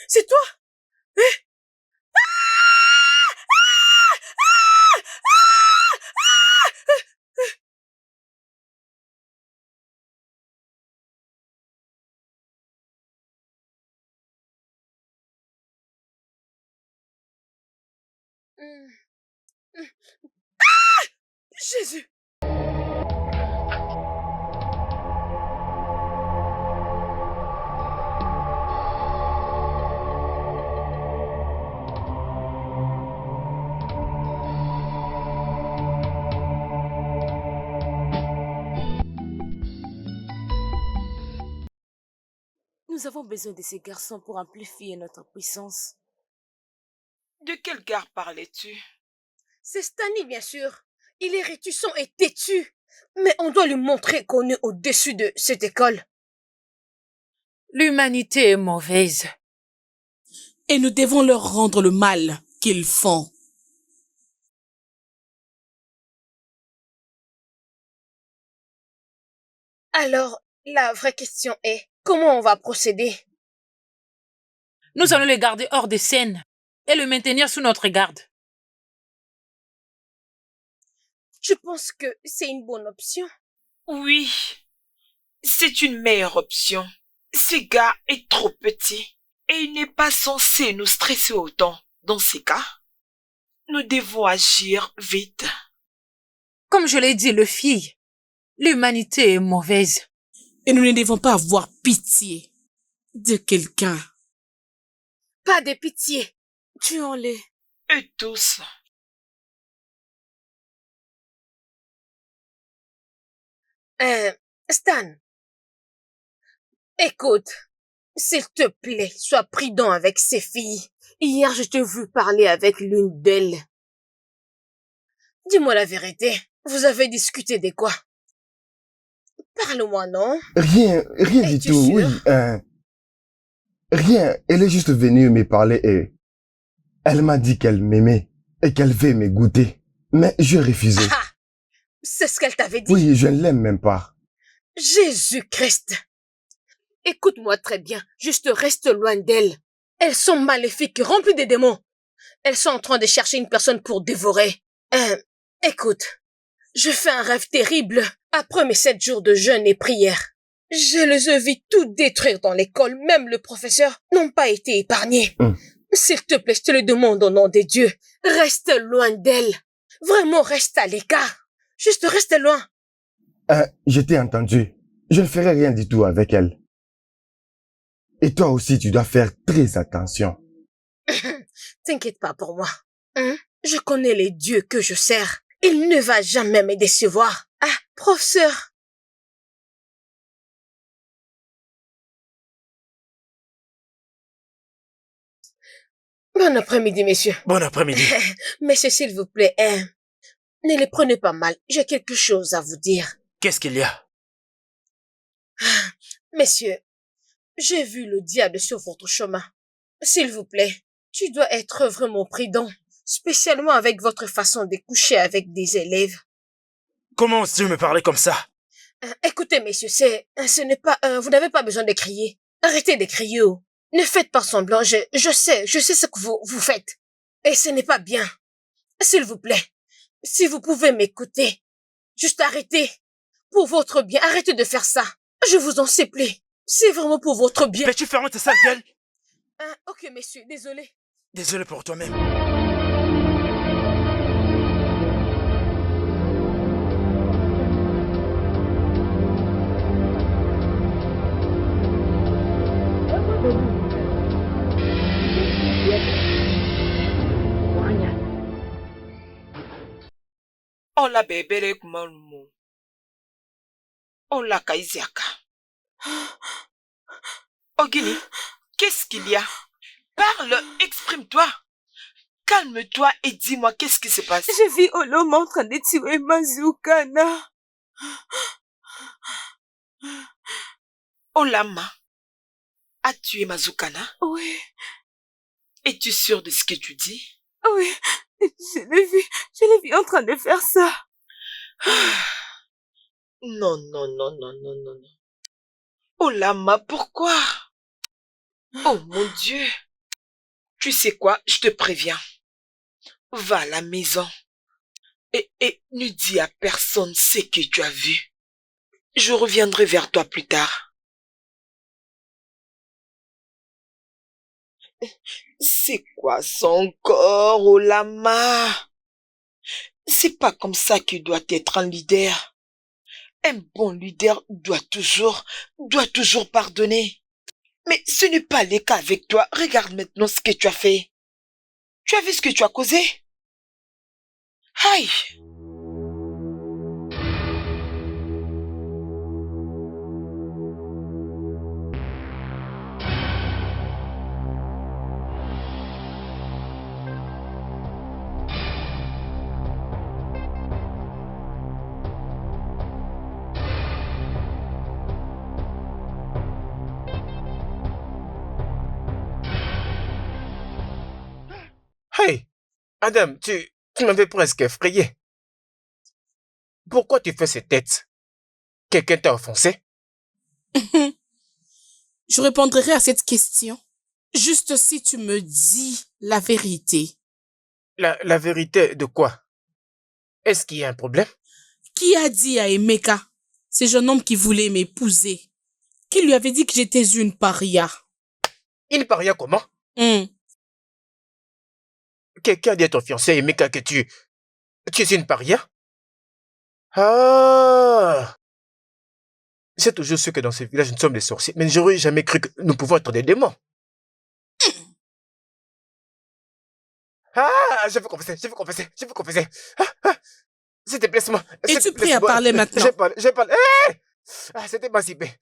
C'est toi? Jésus! Nous avons besoin de ces garçons pour amplifier notre puissance. De quel gars parlais-tu? C'est Stanley, bien sûr. Il est réticent et têtu. Mais on doit lui montrer qu'on est au-dessus de cette école. L'humanité est mauvaise. Et nous devons leur rendre le mal qu'ils font. Alors, la vraie question est, comment on va procéder? Nous allons le garder hors de scène et le maintenir sous notre garde. Je pense que c'est une bonne option. Oui, c'est une meilleure option. Ce gars est trop petit et il n'est pas censé nous stresser autant. Dans ces cas, nous devons agir vite. Comme je l'ai dit, le fille, l'humanité est mauvaise. Et nous ne devons pas avoir pitié de quelqu'un. Pas de pitié. Tuons-les. Eux tous. Stan. Écoute, s'il te plaît, sois prudent avec ces filles. Hier, je t'ai vu parler avec l'une d'elles. Dis-moi la vérité. Vous avez discuté de quoi? Parle-moi, non? Rien du Es-tu tout, sûr? oui. Rien, elle est juste venue me parler et elle m'a dit qu'elle m'aimait et qu'elle veut me goûter. Mais j'ai refusé. Ah, c'est ce qu'elle t'avait dit? Oui, je ne l'aime même pas. Jésus-Christ! Écoute-moi très bien, juste reste loin d'elles. Elles sont maléfiques, remplies de démons. Elles sont en train de chercher une personne pour dévorer. Écoute, je fais un rêve terrible après mes 7 jours de jeûne et prière. Je les ai vus tout détruire dans l'école, même le professeur n'ont pas été épargnés. S'il te plaît, je te le demande au nom de Dieu, reste loin d'elles. Vraiment, reste à l'écart. Juste reste loin. Je t'ai entendu. Je ne ferai rien du tout avec elle. Et toi aussi, tu dois faire très attention. T'inquiète pas pour moi. Je connais les dieux que je sers. Il ne va jamais me décevoir. Ah, professeur. Bon après-midi, messieurs. Bon après-midi. Messieurs, s'il vous plaît, ne les prenez pas mal. J'ai quelque chose à vous dire. Qu'est-ce qu'il y a? Messieurs, j'ai vu le diable sur votre chemin. S'il vous plaît, tu dois être vraiment prudent, spécialement avec votre façon de coucher avec des élèves. Comment oses-tu me parler comme ça? Écoutez, messieurs, ce n'est pas, vous n'avez pas besoin de crier. Arrêtez de crier. Oh. Ne faites pas semblant. Je sais ce que vous faites. Et ce n'est pas bien. S'il vous plaît, si vous pouvez m'écouter, juste arrêtez. Pour votre bien, arrêtez de faire ça. Je vous en supplie. C'est vraiment pour votre bien. Peux-tu fermer ta sale gueule? Ok, messieurs, désolé. Désolé pour toi-même. On la bébé malmo. On la kaisiaka. Ogini, qu'est-ce qu'il y a? Parle, exprime-toi. Calme-toi et dis-moi qu'est-ce qui se passe. J'ai vu Olom en train de tuer Mazukana. Olama a tué Mazukana? Oui. Es-tu sûr de ce que tu dis? Oui, je l'ai vu en train de faire ça. Non. Olama, pourquoi? Oh mon Dieu. Tu sais quoi, je te préviens. Va à la maison et ne dis à personne ce que tu as vu. Je reviendrai vers toi plus tard. C'est quoi ça encore, Olama? C'est pas comme ça qu'il doit être un leader. Un bon leader doit toujours pardonner. Mais ce n'est pas le cas avec toi. Regarde maintenant ce que tu as fait. Tu as vu ce que tu as causé? Aïe! Adam, tu m'avais presque effrayé. Pourquoi tu fais cette tête? Quelqu'un t'a offensé? Je répondrai à cette question juste si tu me dis la vérité. La vérité de quoi? Est-ce qu'il y a un problème? Qui a dit à Emeka, ce jeune homme qui voulait m'épouser, qui lui avait dit que j'étais une paria? Une paria comment? Quelqu'un a dit à ton fiancé Emeka que tu es une paria? Ah! J'ai toujours su que dans ce village nous sommes des sorciers, mais j'aurais jamais cru que nous pouvons être des démons. Ah! Je veux confesser. S'il te plaît, laisse-moi. Es-tu prêt à parler maintenant? J'ai parlé. Hey! Ah, c'était Mazibé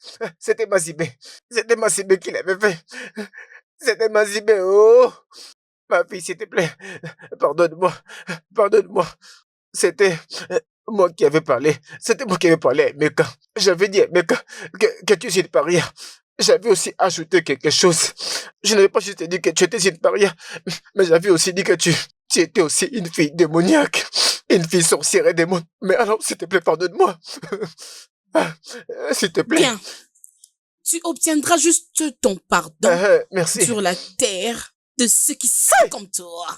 qui l'avait fait. C'était Mazibé, oh! Ma fille, s'il te plaît, pardonne-moi. C'était moi qui avais parlé. C'était moi qui avais parlé à Emeka. J'avais dit à Emeka que tu es une paria. J'avais aussi ajouté quelque chose. Je n'avais pas juste dit que tu étais une paria, mais j'avais aussi dit que tu étais aussi une fille démoniaque. Une fille sorcière et démon. Mais alors, s'il te plaît, pardonne-moi. S'il te plaît. Bien. Tu obtiendras juste ton pardon merci. Sur la terre de ceux qui sont comme toi.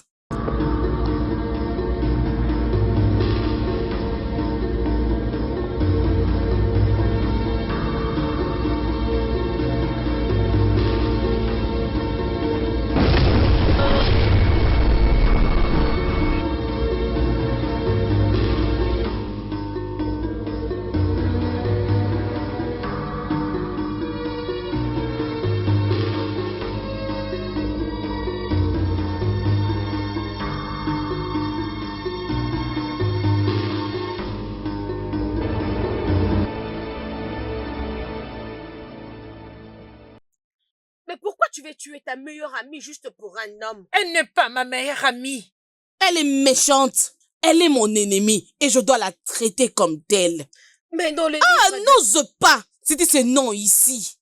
Mais pourquoi tu veux tuer ta meilleure amie juste pour un homme? Elle n'est pas ma meilleure amie. Elle est méchante. Elle est mon ennemie et je dois la traiter comme telle. Mais dans les... Ah, n'ose pas. C'était ce nom ici.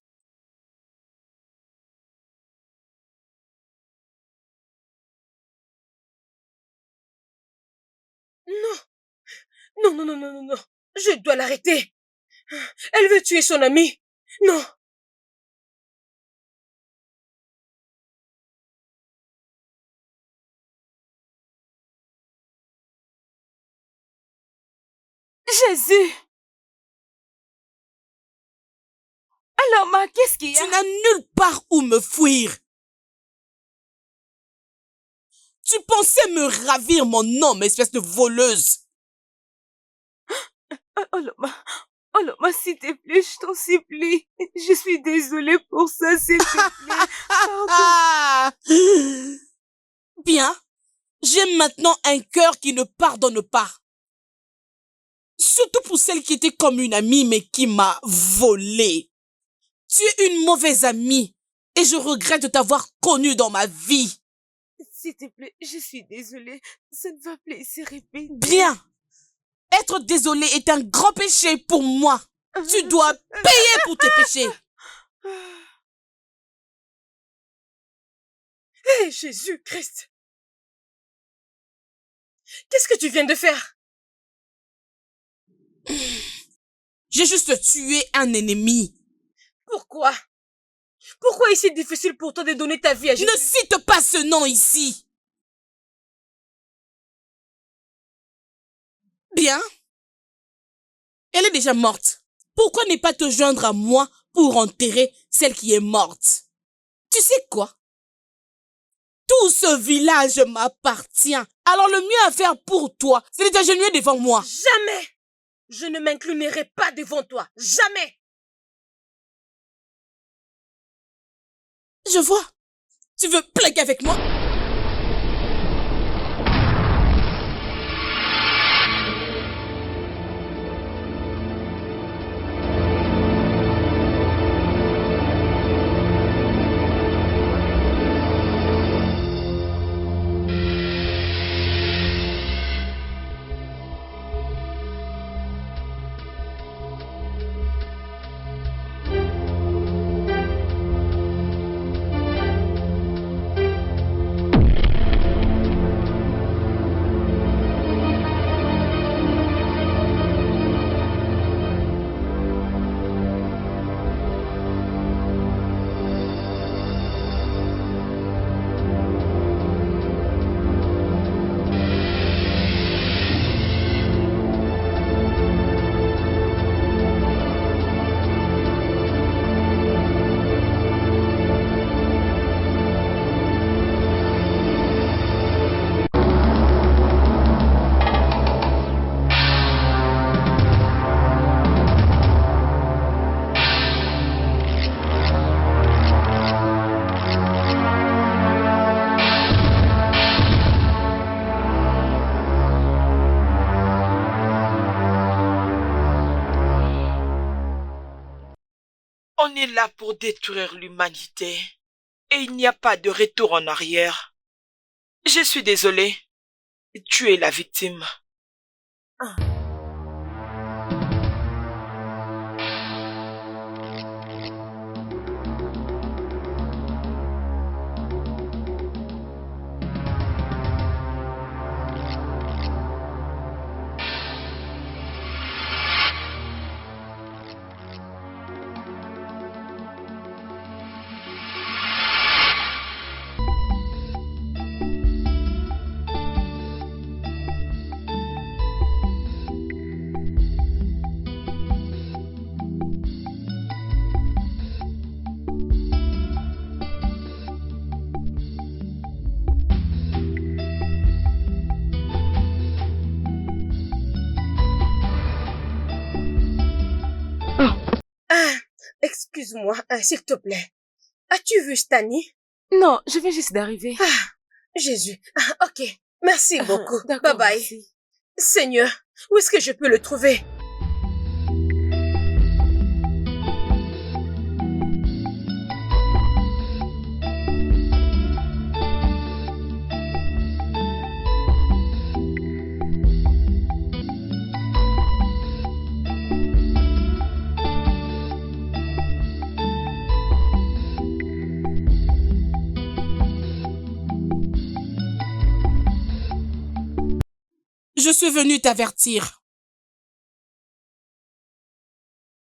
Non. Je dois l'arrêter. Elle veut tuer son amie. Non. Jésus! Alors, ma, qu'est-ce qu'il y a? Tu n'as nulle part où me fuir. Tu pensais me ravir mon homme, espèce de voleuse. Oh, Loma, s'il te plaît, je t'en supplie. Je suis désolée pour ça, s'il te plaît. Pardon. Bien. J'ai maintenant un cœur qui ne pardonne pas. Surtout pour celle qui était comme une amie mais qui m'a volé. Tu es une mauvaise amie et je regrette de t'avoir connue dans ma vie. S'il te plaît, je suis désolée. Ça ne va plus se répéter. Bien. Être désolé est un grand péché pour moi. Tu dois payer pour tes péchés. Hé, Jésus-Christ! Qu'est-ce que tu viens de faire? J'ai juste tué un ennemi. Pourquoi? Pourquoi est-il difficile pour toi de donner ta vie à Jésus? Ne cite pas ce nom ici. Bien. Elle est déjà morte. Pourquoi ne pas te joindre à moi pour enterrer celle qui est morte? Tu sais quoi? Tout ce village m'appartient. Alors le mieux à faire pour toi, c'est de t'agenouiller devant moi. Jamais! Je ne m'inclinerai pas devant toi. Jamais! Je vois. Tu veux plaquer avec moi? On est là pour détruire l'humanité. Et il n'y a pas de retour en arrière. Je suis désolée. Tu es la victime. Excuse-moi, s'il te plaît. As-tu vu Stani? Non, je viens juste d'arriver. Jésus. Ok. Merci beaucoup. Bye D'accord, bye. merci. Seigneur, où est-ce que je peux le trouver? Je suis venu t'avertir.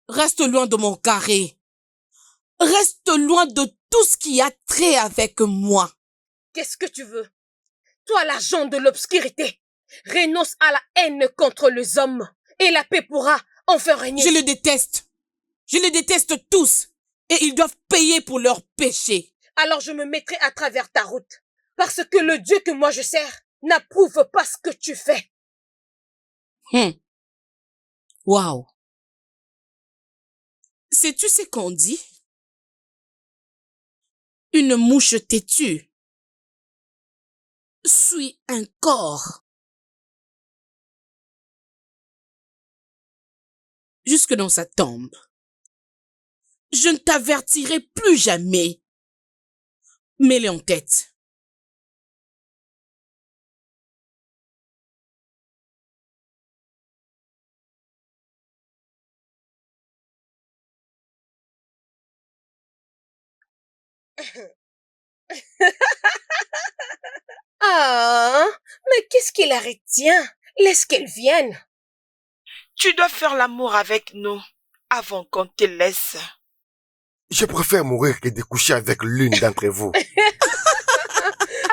Reste loin de mon carré. Reste loin de tout ce qui a trait avec moi. Qu'est-ce que tu veux? Toi, l'agent de l'obscurité, renonce à la haine contre les hommes et la paix pourra enfin régner. Je les déteste. Je les déteste tous. Et ils doivent payer pour leurs péchés. Alors je me mettrai à travers ta route. Parce que le Dieu que moi je sers n'approuve pas ce que tu fais. Waouh. Sais-tu ce qu'on dit? Une mouche têtue suit un corps jusque dans sa tombe. Je ne t'avertirai plus jamais. Mets-les en tête. Ah, mais qu'est-ce qui la retient? Laisse qu'elle vienne. Tu dois faire l'amour avec nous avant qu'on te laisse. Je préfère mourir que de coucher avec l'une d'entre vous.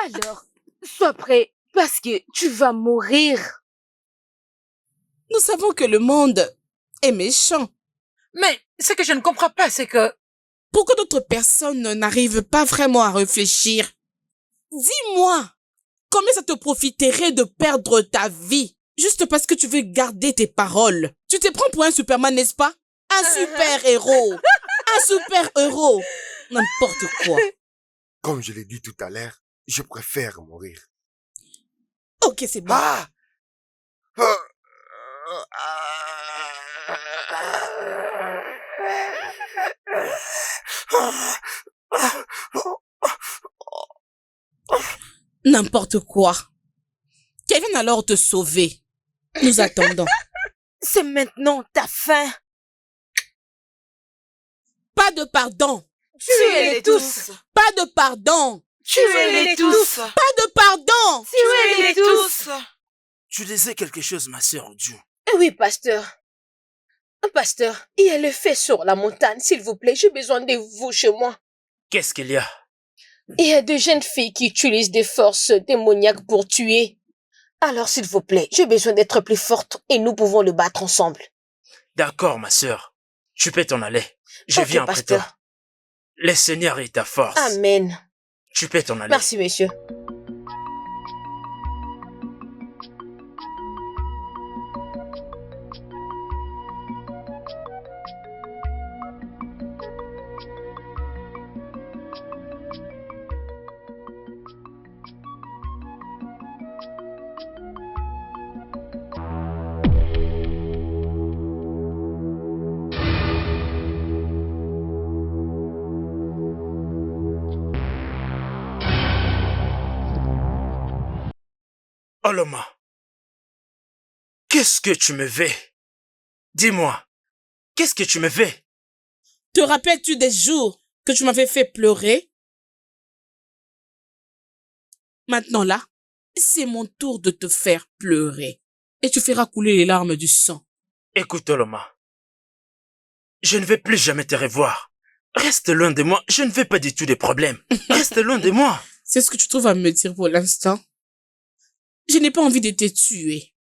Alors, sois prêt parce que tu vas mourir. Nous savons que le monde est méchant. Mais ce que je ne comprends pas, c'est que... Pourquoi d'autres personnes n'arrivent pas vraiment à réfléchir? Dis-moi, combien ça te profiterait de perdre ta vie juste parce que tu veux garder tes paroles? Tu te prends pour un Superman, n'est-ce pas? Un super-héros. Un super-héros. N'importe quoi. Comme je l'ai dit tout à l'heure, je préfère mourir. Ok, c'est bon. Ah! N'importe quoi. Qu'elle vienne alors te sauver. Nous attendons. C'est maintenant ta fin. Pas de pardon. Tuez-les tous. Pas de pardon. Tuez-les tous. Pas de pardon. Tuez-les tous. Tu disais quelque chose, ma sœur Dieu. Oui, pasteur. Pasteur, il y a le feu sur la montagne, s'il vous plaît. J'ai besoin de vous chez moi. Qu'est-ce qu'il y a? Il y a de jeunes filles qui utilisent des forces démoniaques pour tuer. Alors, s'il vous plaît, j'ai besoin d'être plus forte et nous pouvons le battre ensemble. D'accord, ma sœur. Tu peux t'en aller. Je Ok, viens après pasteur. toi. Le Seigneur est ta force. Amen. Tu peux t'en aller. Merci, monsieur. Oloma, qu'est-ce que tu me veux? Dis-moi, qu'est-ce que tu me veux? Te rappelles-tu des jours que tu m'avais fait pleurer? Maintenant là, c'est mon tour de te faire pleurer. Et tu feras couler les larmes du sang. Écoute, Oloma, je ne vais plus jamais te revoir. Reste loin de moi, je ne veux pas du tout des problèmes. Reste loin de moi. C'est ce que tu trouves à me dire pour l'instant? Je n'ai pas envie de te tuer,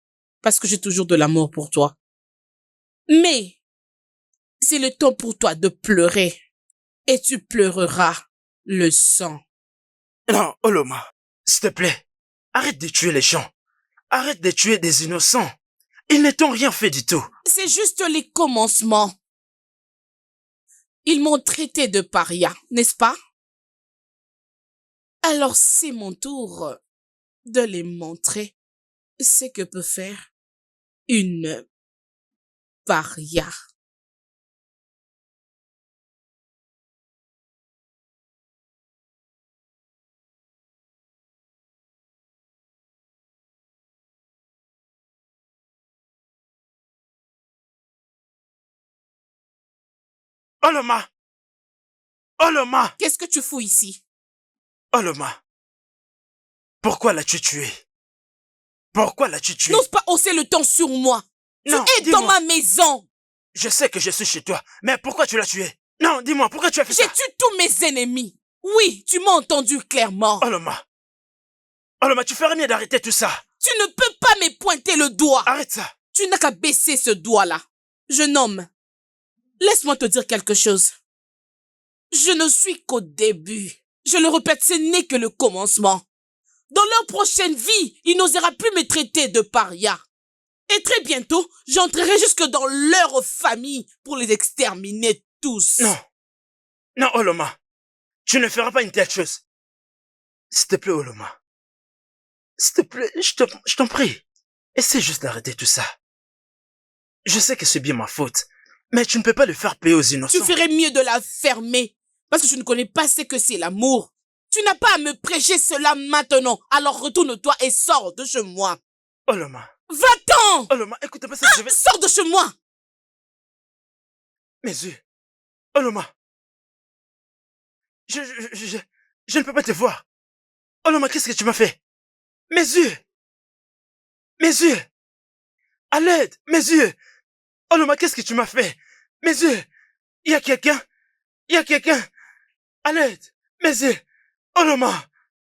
parce que j'ai toujours de l'amour pour toi. Mais, c'est le temps pour toi de pleurer, et tu pleureras le sang. Non, Oloma, s'il te plaît, arrête de tuer les gens. Arrête de tuer des innocents. Ils ne t'ont rien fait du tout. C'est juste les commencements. Ils m'ont traité de paria, n'est-ce pas? Alors c'est mon tour de les montrer ce que peut faire une paria. Oloma! Oloma! Qu'est-ce que tu fous ici? Oloma! Pourquoi l'as-tu tué? Pourquoi l'as-tu tué? N'ose pas hausser le ton sur moi. Non, tu es dans ma maison. Je sais que je suis chez toi, mais pourquoi tu l'as tué? Non, dis-moi, pourquoi tu as fait ça? J'ai tué tous mes ennemis. Oui, tu m'as entendu clairement. Oloma! Oloma, tu ferais mieux d'arrêter tout ça. Tu ne peux pas me pointer le doigt. Arrête ça. Tu n'as qu'à baisser ce doigt-là. Jeune homme, laisse-moi te dire quelque chose. Je ne suis qu'au début. Je le répète, ce n'est que le commencement. Dans leur prochaine vie, ils n'osera plus me traiter de paria. Et très bientôt, j'entrerai jusque dans leur famille pour les exterminer tous. Non. Non, Oloma. Tu ne feras pas une telle chose. S'il te plaît, Oloma. S'il te plaît, je t'en prie. Essaie juste d'arrêter tout ça. Je sais que c'est bien ma faute, mais tu ne peux pas le faire payer aux innocents. Tu ferais mieux de la fermer, parce que tu ne connais pas ce que c'est l'amour. Tu n'as pas à me prêcher cela maintenant, alors retourne-toi et sors de chez moi. Oloma. Va-t'en! Oloma, écoute pas ça, je vais... Sors de chez moi! Mes yeux. Oloma. Je ne peux pas te voir. Oloma, qu'est-ce que tu m'as fait? Mes yeux. Mes yeux. À l'aide, mes yeux. Oloma, qu'est-ce que tu m'as fait? Mes yeux. Il y a quelqu'un. Il y a quelqu'un. À l'aide, mes yeux. Oloma.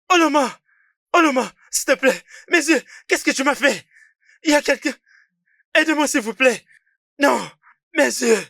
Oloma. Oloma, s'il te plaît. Mes yeux, qu'est-ce que tu m'as fait? Il y a quelqu'un. Aide-moi, s'il vous plaît. Non, mes yeux.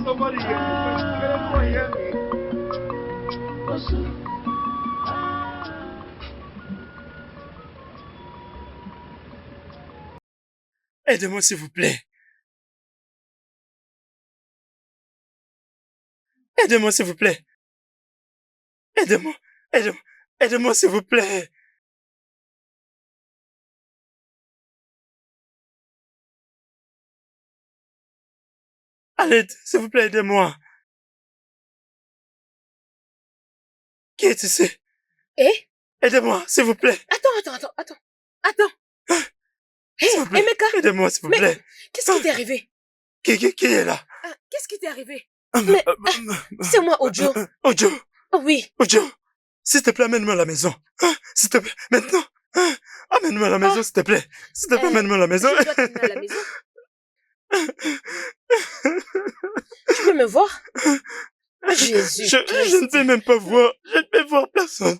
Somebody hear me. Can anyone hear me? Aidez-moi, s'il vous plaît. Aidez-moi, s'il vous plaît. Aidez-moi, aidez-moi, aidez-moi, s'il vous plaît. Allez, s'il vous plaît, aidez-moi. Qui est ici? Eh? Aidez-moi, s'il vous plaît. Attends. S'il vous plaît, Emeka. aidez-moi, s'il vous Mais plaît. qu'est-ce qui t'est arrivé? Qui est là? Qu'est-ce qui t'est arrivé? Mais c'est moi, Ojo. Ojo. Oui. Ojo, s'il te plaît, amène-moi à la maison. S'il te plaît, maintenant. Amène-moi à la maison, s'il te plaît. S'il te plaît, amène-moi à la maison. Je dois t'amener à la maison. Tu peux me voir? Jésus. Je ne peux même pas voir. Je ne peux voir personne.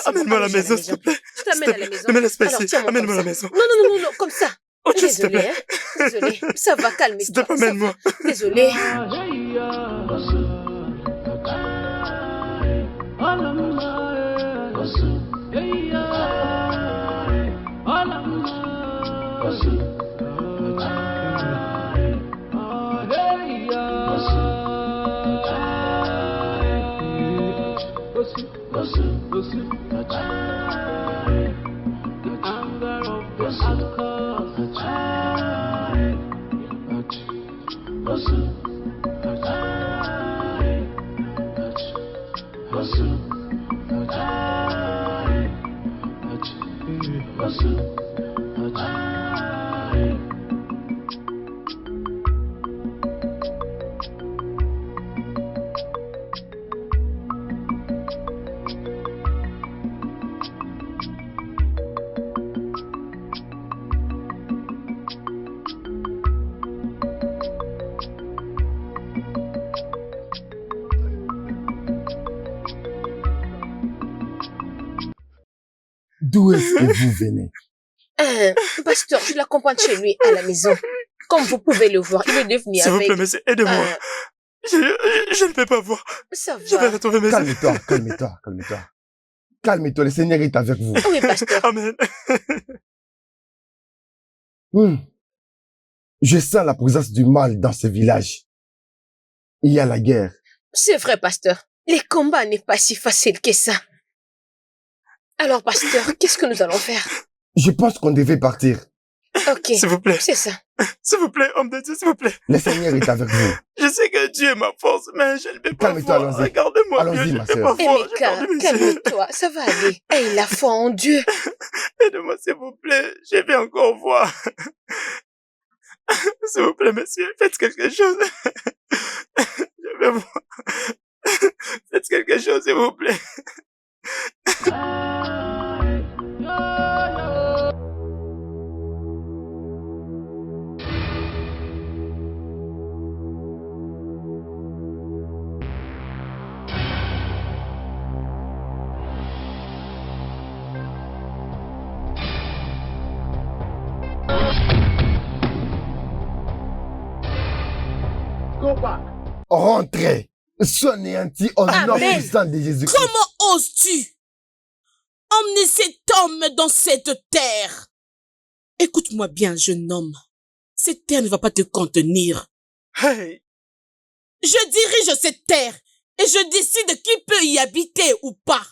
Amène-moi à la maison, s'il te plaît. Je t'amène à la maison. Ne me laisse pas ici. Alors, Amène-moi à la maison. Non, comme ça. Ojo, s'il te Désolée, plaît. Désolée. Ça va, calme-toi. S'il te plaît, amène-moi. Désolée. D'où est-ce que vous venez? Pasteur, je l'accompagne chez lui à la maison. Comme vous pouvez le voir, il est devenu S'il vous avec... plaît, monsieur, aidez-moi. Je ne peux pas voir. Ça va. Je vais retrouver mes yeux. Calme-toi. Calme-toi, le Seigneur est avec vous. Oui, pasteur. Amen. Je sens la présence du mal dans ce village. Il y a la guerre. C'est vrai, pasteur. Les combats n'est pas si facile que ça. Alors, pasteur, qu'est-ce que nous allons faire? Je pense qu'on devait partir. Ok. S'il vous plaît. C'est ça. S'il vous plaît, homme de Dieu, s'il vous plaît. Le Seigneur est avec vous. Je sais que Dieu est ma force, mais je ne peux pas Calme-toi, voir. allons-y. Regardez-moi bien, Allons-y, je ma ne peux sœur. pas voir. Emeka, calme-toi, ça va aller. Aie la foi en Dieu. Aidez-moi, s'il vous plaît. Je vais encore voir. S'il vous plaît, monsieur, faites quelque chose. Je vais voir. Faites quelque chose, s'il vous plaît. Rentrez. Sois anéanti au nom puissant de Jésus-Christ. Comment oses-tu emmener cet homme dans cette terre? Écoute-moi bien, jeune homme. Cette terre ne va pas te contenir. Hey. Je dirige cette terre et je décide qui peut y habiter ou pas.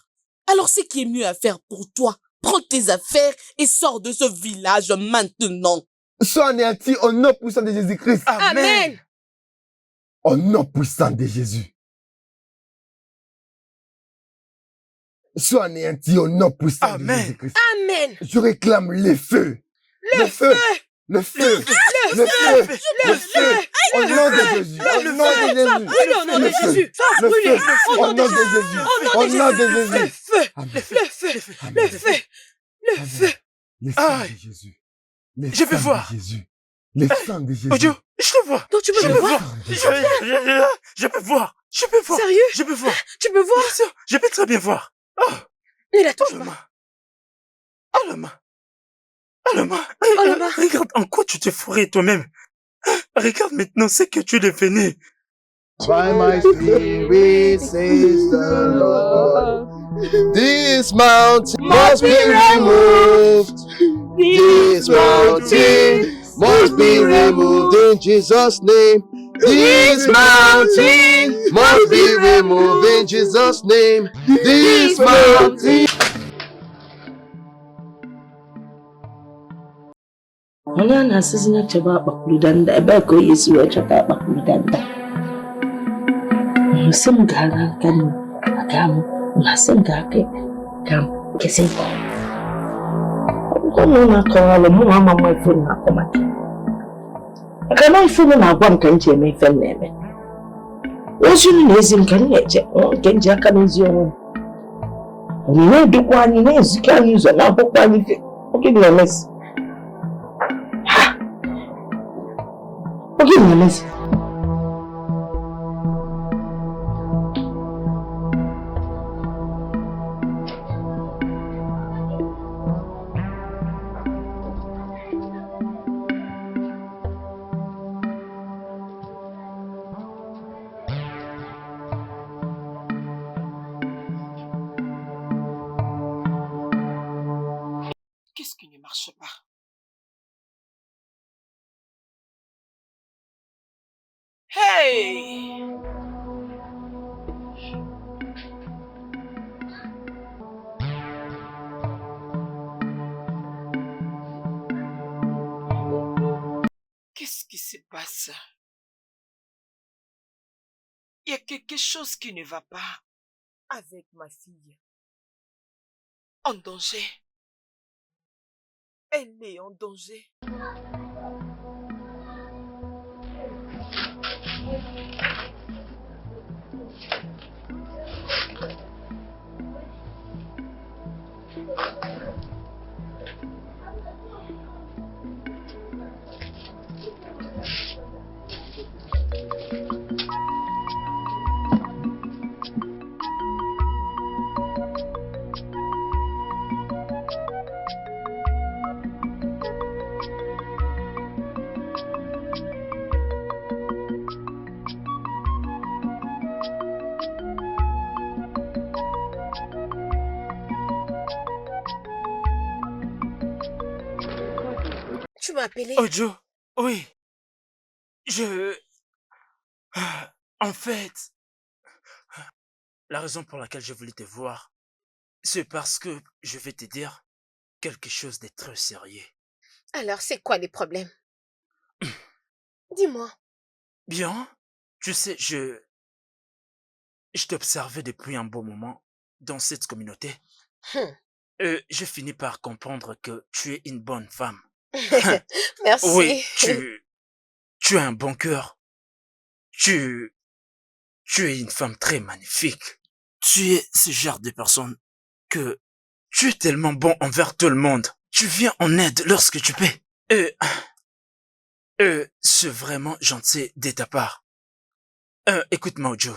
Alors ce qui est mieux à faire pour toi, prends tes affaires et sors de ce village maintenant. Sois anéanti au nom puissant de Jésus-Christ. Amen. Au nom puissant de Jésus. Sois anéanti au nom puissant de Jésus-Christ. Amen. Je réclame le feu. Le feu. Le feu. Le feu. Le feu. Au nom de Jésus. Au nom de Jésus. Au nom de Jésus. Le feu. Au nom de Jésus. Au nom de Jésus. Le feu. Le feu. Le feu. Le sang de Jésus. Je peux voir. Le sang de Jésus. Ojo, je te vois. Donc tu peux me voir? Je peux voir. Je peux voir. Sérieux? Je peux voir. Tu peux voir? Bien sûr, je peux très bien voir. Oh. Il a tout. Oh, la main. Oh, la main. Alama, Alama. regarde en quoi tu t'es fourré toi-même. Regarde maintenant ce que tu es devenu. By my spirit, says the Lord, this mountain must be removed. This mountain must be removed in Jesus' name. This mountain must be removed in Jesus' name. This mountain. Wala na sisi na chaba bakudanda ebe ko Yesu wa chata bakudanda. Musem gara kan agam masem gake kam kesen ko. Ko mo na ko wala mo mama mo fu na ko mate. Kana fu na agwam kan je me fen neme. O shinu na ezim kan yeje o kan je aka n'ezi onwo. Oni na edukwa ni na ezika ni zo na bokwa ni fe. O ki na mes. Okay, Mamas. Qu'est-ce qui ne marche pas? Hey! Qu'est-ce qui se passe? Il y a quelque chose qui ne va pas avec ma fille. En danger. Elle est en danger. Tu m'as appelé? Ojo, oui. En fait, la raison pour laquelle je voulais te voir, c'est parce que je vais te dire quelque chose de très sérieux. Alors, c'est quoi les problèmes? Dis-moi. Bien, tu sais, je t'observais depuis un bon moment dans cette communauté. J'ai fini par comprendre que tu es une bonne femme. Merci. Oui, tu as un bon cœur. Tu es une femme très magnifique. Tu es ce genre de personne que tu es tellement bon envers tout le monde. Tu viens en aide lorsque tu peux. C'est vraiment gentil de ta part. Écoute-moi, Ojo.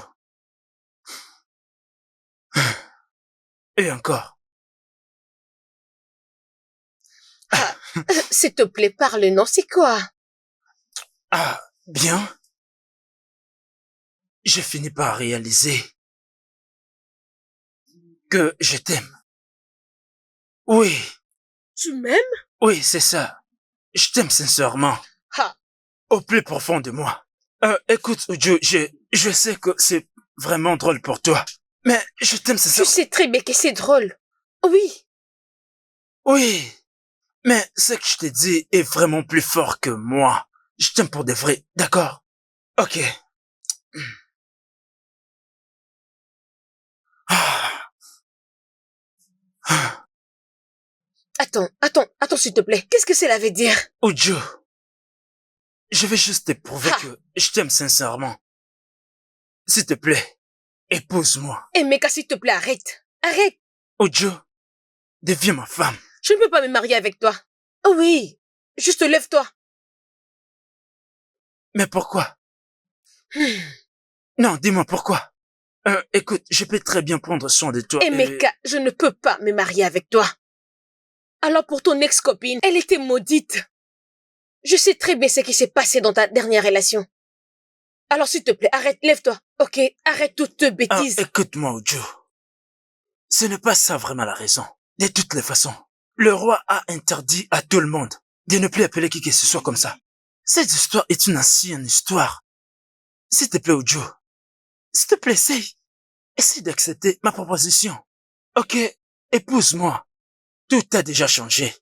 Et encore. S'il te plaît, parle, non, c'est quoi? Ah, bien. J'ai fini par réaliser que je t'aime. Oui. Tu m'aimes? Oui, c'est ça. Je t'aime sincèrement. Au plus profond de moi. Écoute, Ojo, je sais que c'est vraiment drôle pour toi. Mais je t'aime sincèrement. Tu sais très bien que c'est drôle. Oui. Oui. Mais ce que je te dis est vraiment plus fort que moi. Je t'aime pour de vrai, d'accord? Ok. Attends, s'il te plaît. Qu'est-ce que cela veut dire? Ojo, je vais juste te prouver que je t'aime sincèrement. S'il te plaît, épouse-moi. Emeka, s'il te plaît, arrête. Arrête. Ojo, deviens ma femme. Je ne peux pas me marier avec toi. Oh oui. Juste lève-toi. Mais pourquoi? Non, dis-moi pourquoi. Écoute, je peux très bien prendre soin de toi. Emeka, je ne peux pas me marier avec toi. Alors pour ton ex-copine, elle était maudite. Je sais très bien ce qui s'est passé dans ta dernière relation. Alors s'il te plaît, arrête, lève-toi. Ok, arrête toutes tes bêtises. Écoute-moi, Ojo. Ce n'est pas ça vraiment la raison. De toutes les façons, le roi a interdit à tout le monde de ne plus appeler qui que ce soit comme ça. Cette histoire est une ancienne histoire. S'il te plaît, Ojo. S'il te plaît, essaye d'accepter ma proposition. Ok, épouse-moi. Tout a déjà changé.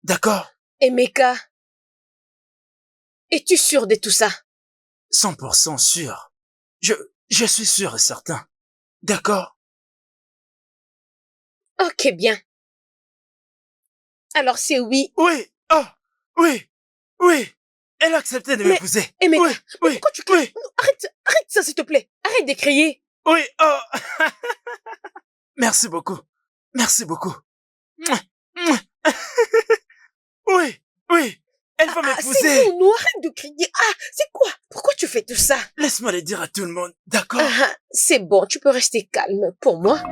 D'accord? Emeka, es-tu sûr de tout ça? 100% sûr. Je suis sûr et certain. D'accord? Ok, bien. Alors c'est oui. Oui, oh, oui, oui. Elle a accepté de m'épouser. Emeka, oui, oui, pourquoi tu cries? Non, arrête ça s'il te plaît. Arrête de crier. Oui, oh. Merci beaucoup. Merci beaucoup. Oui, oui. Elle va m'épouser. C'est bon, non, arrête de crier. Ah, c'est quoi? Pourquoi tu fais tout ça? Laisse-moi le dire à tout le monde, d'accord? C'est bon, tu peux rester calme pour moi.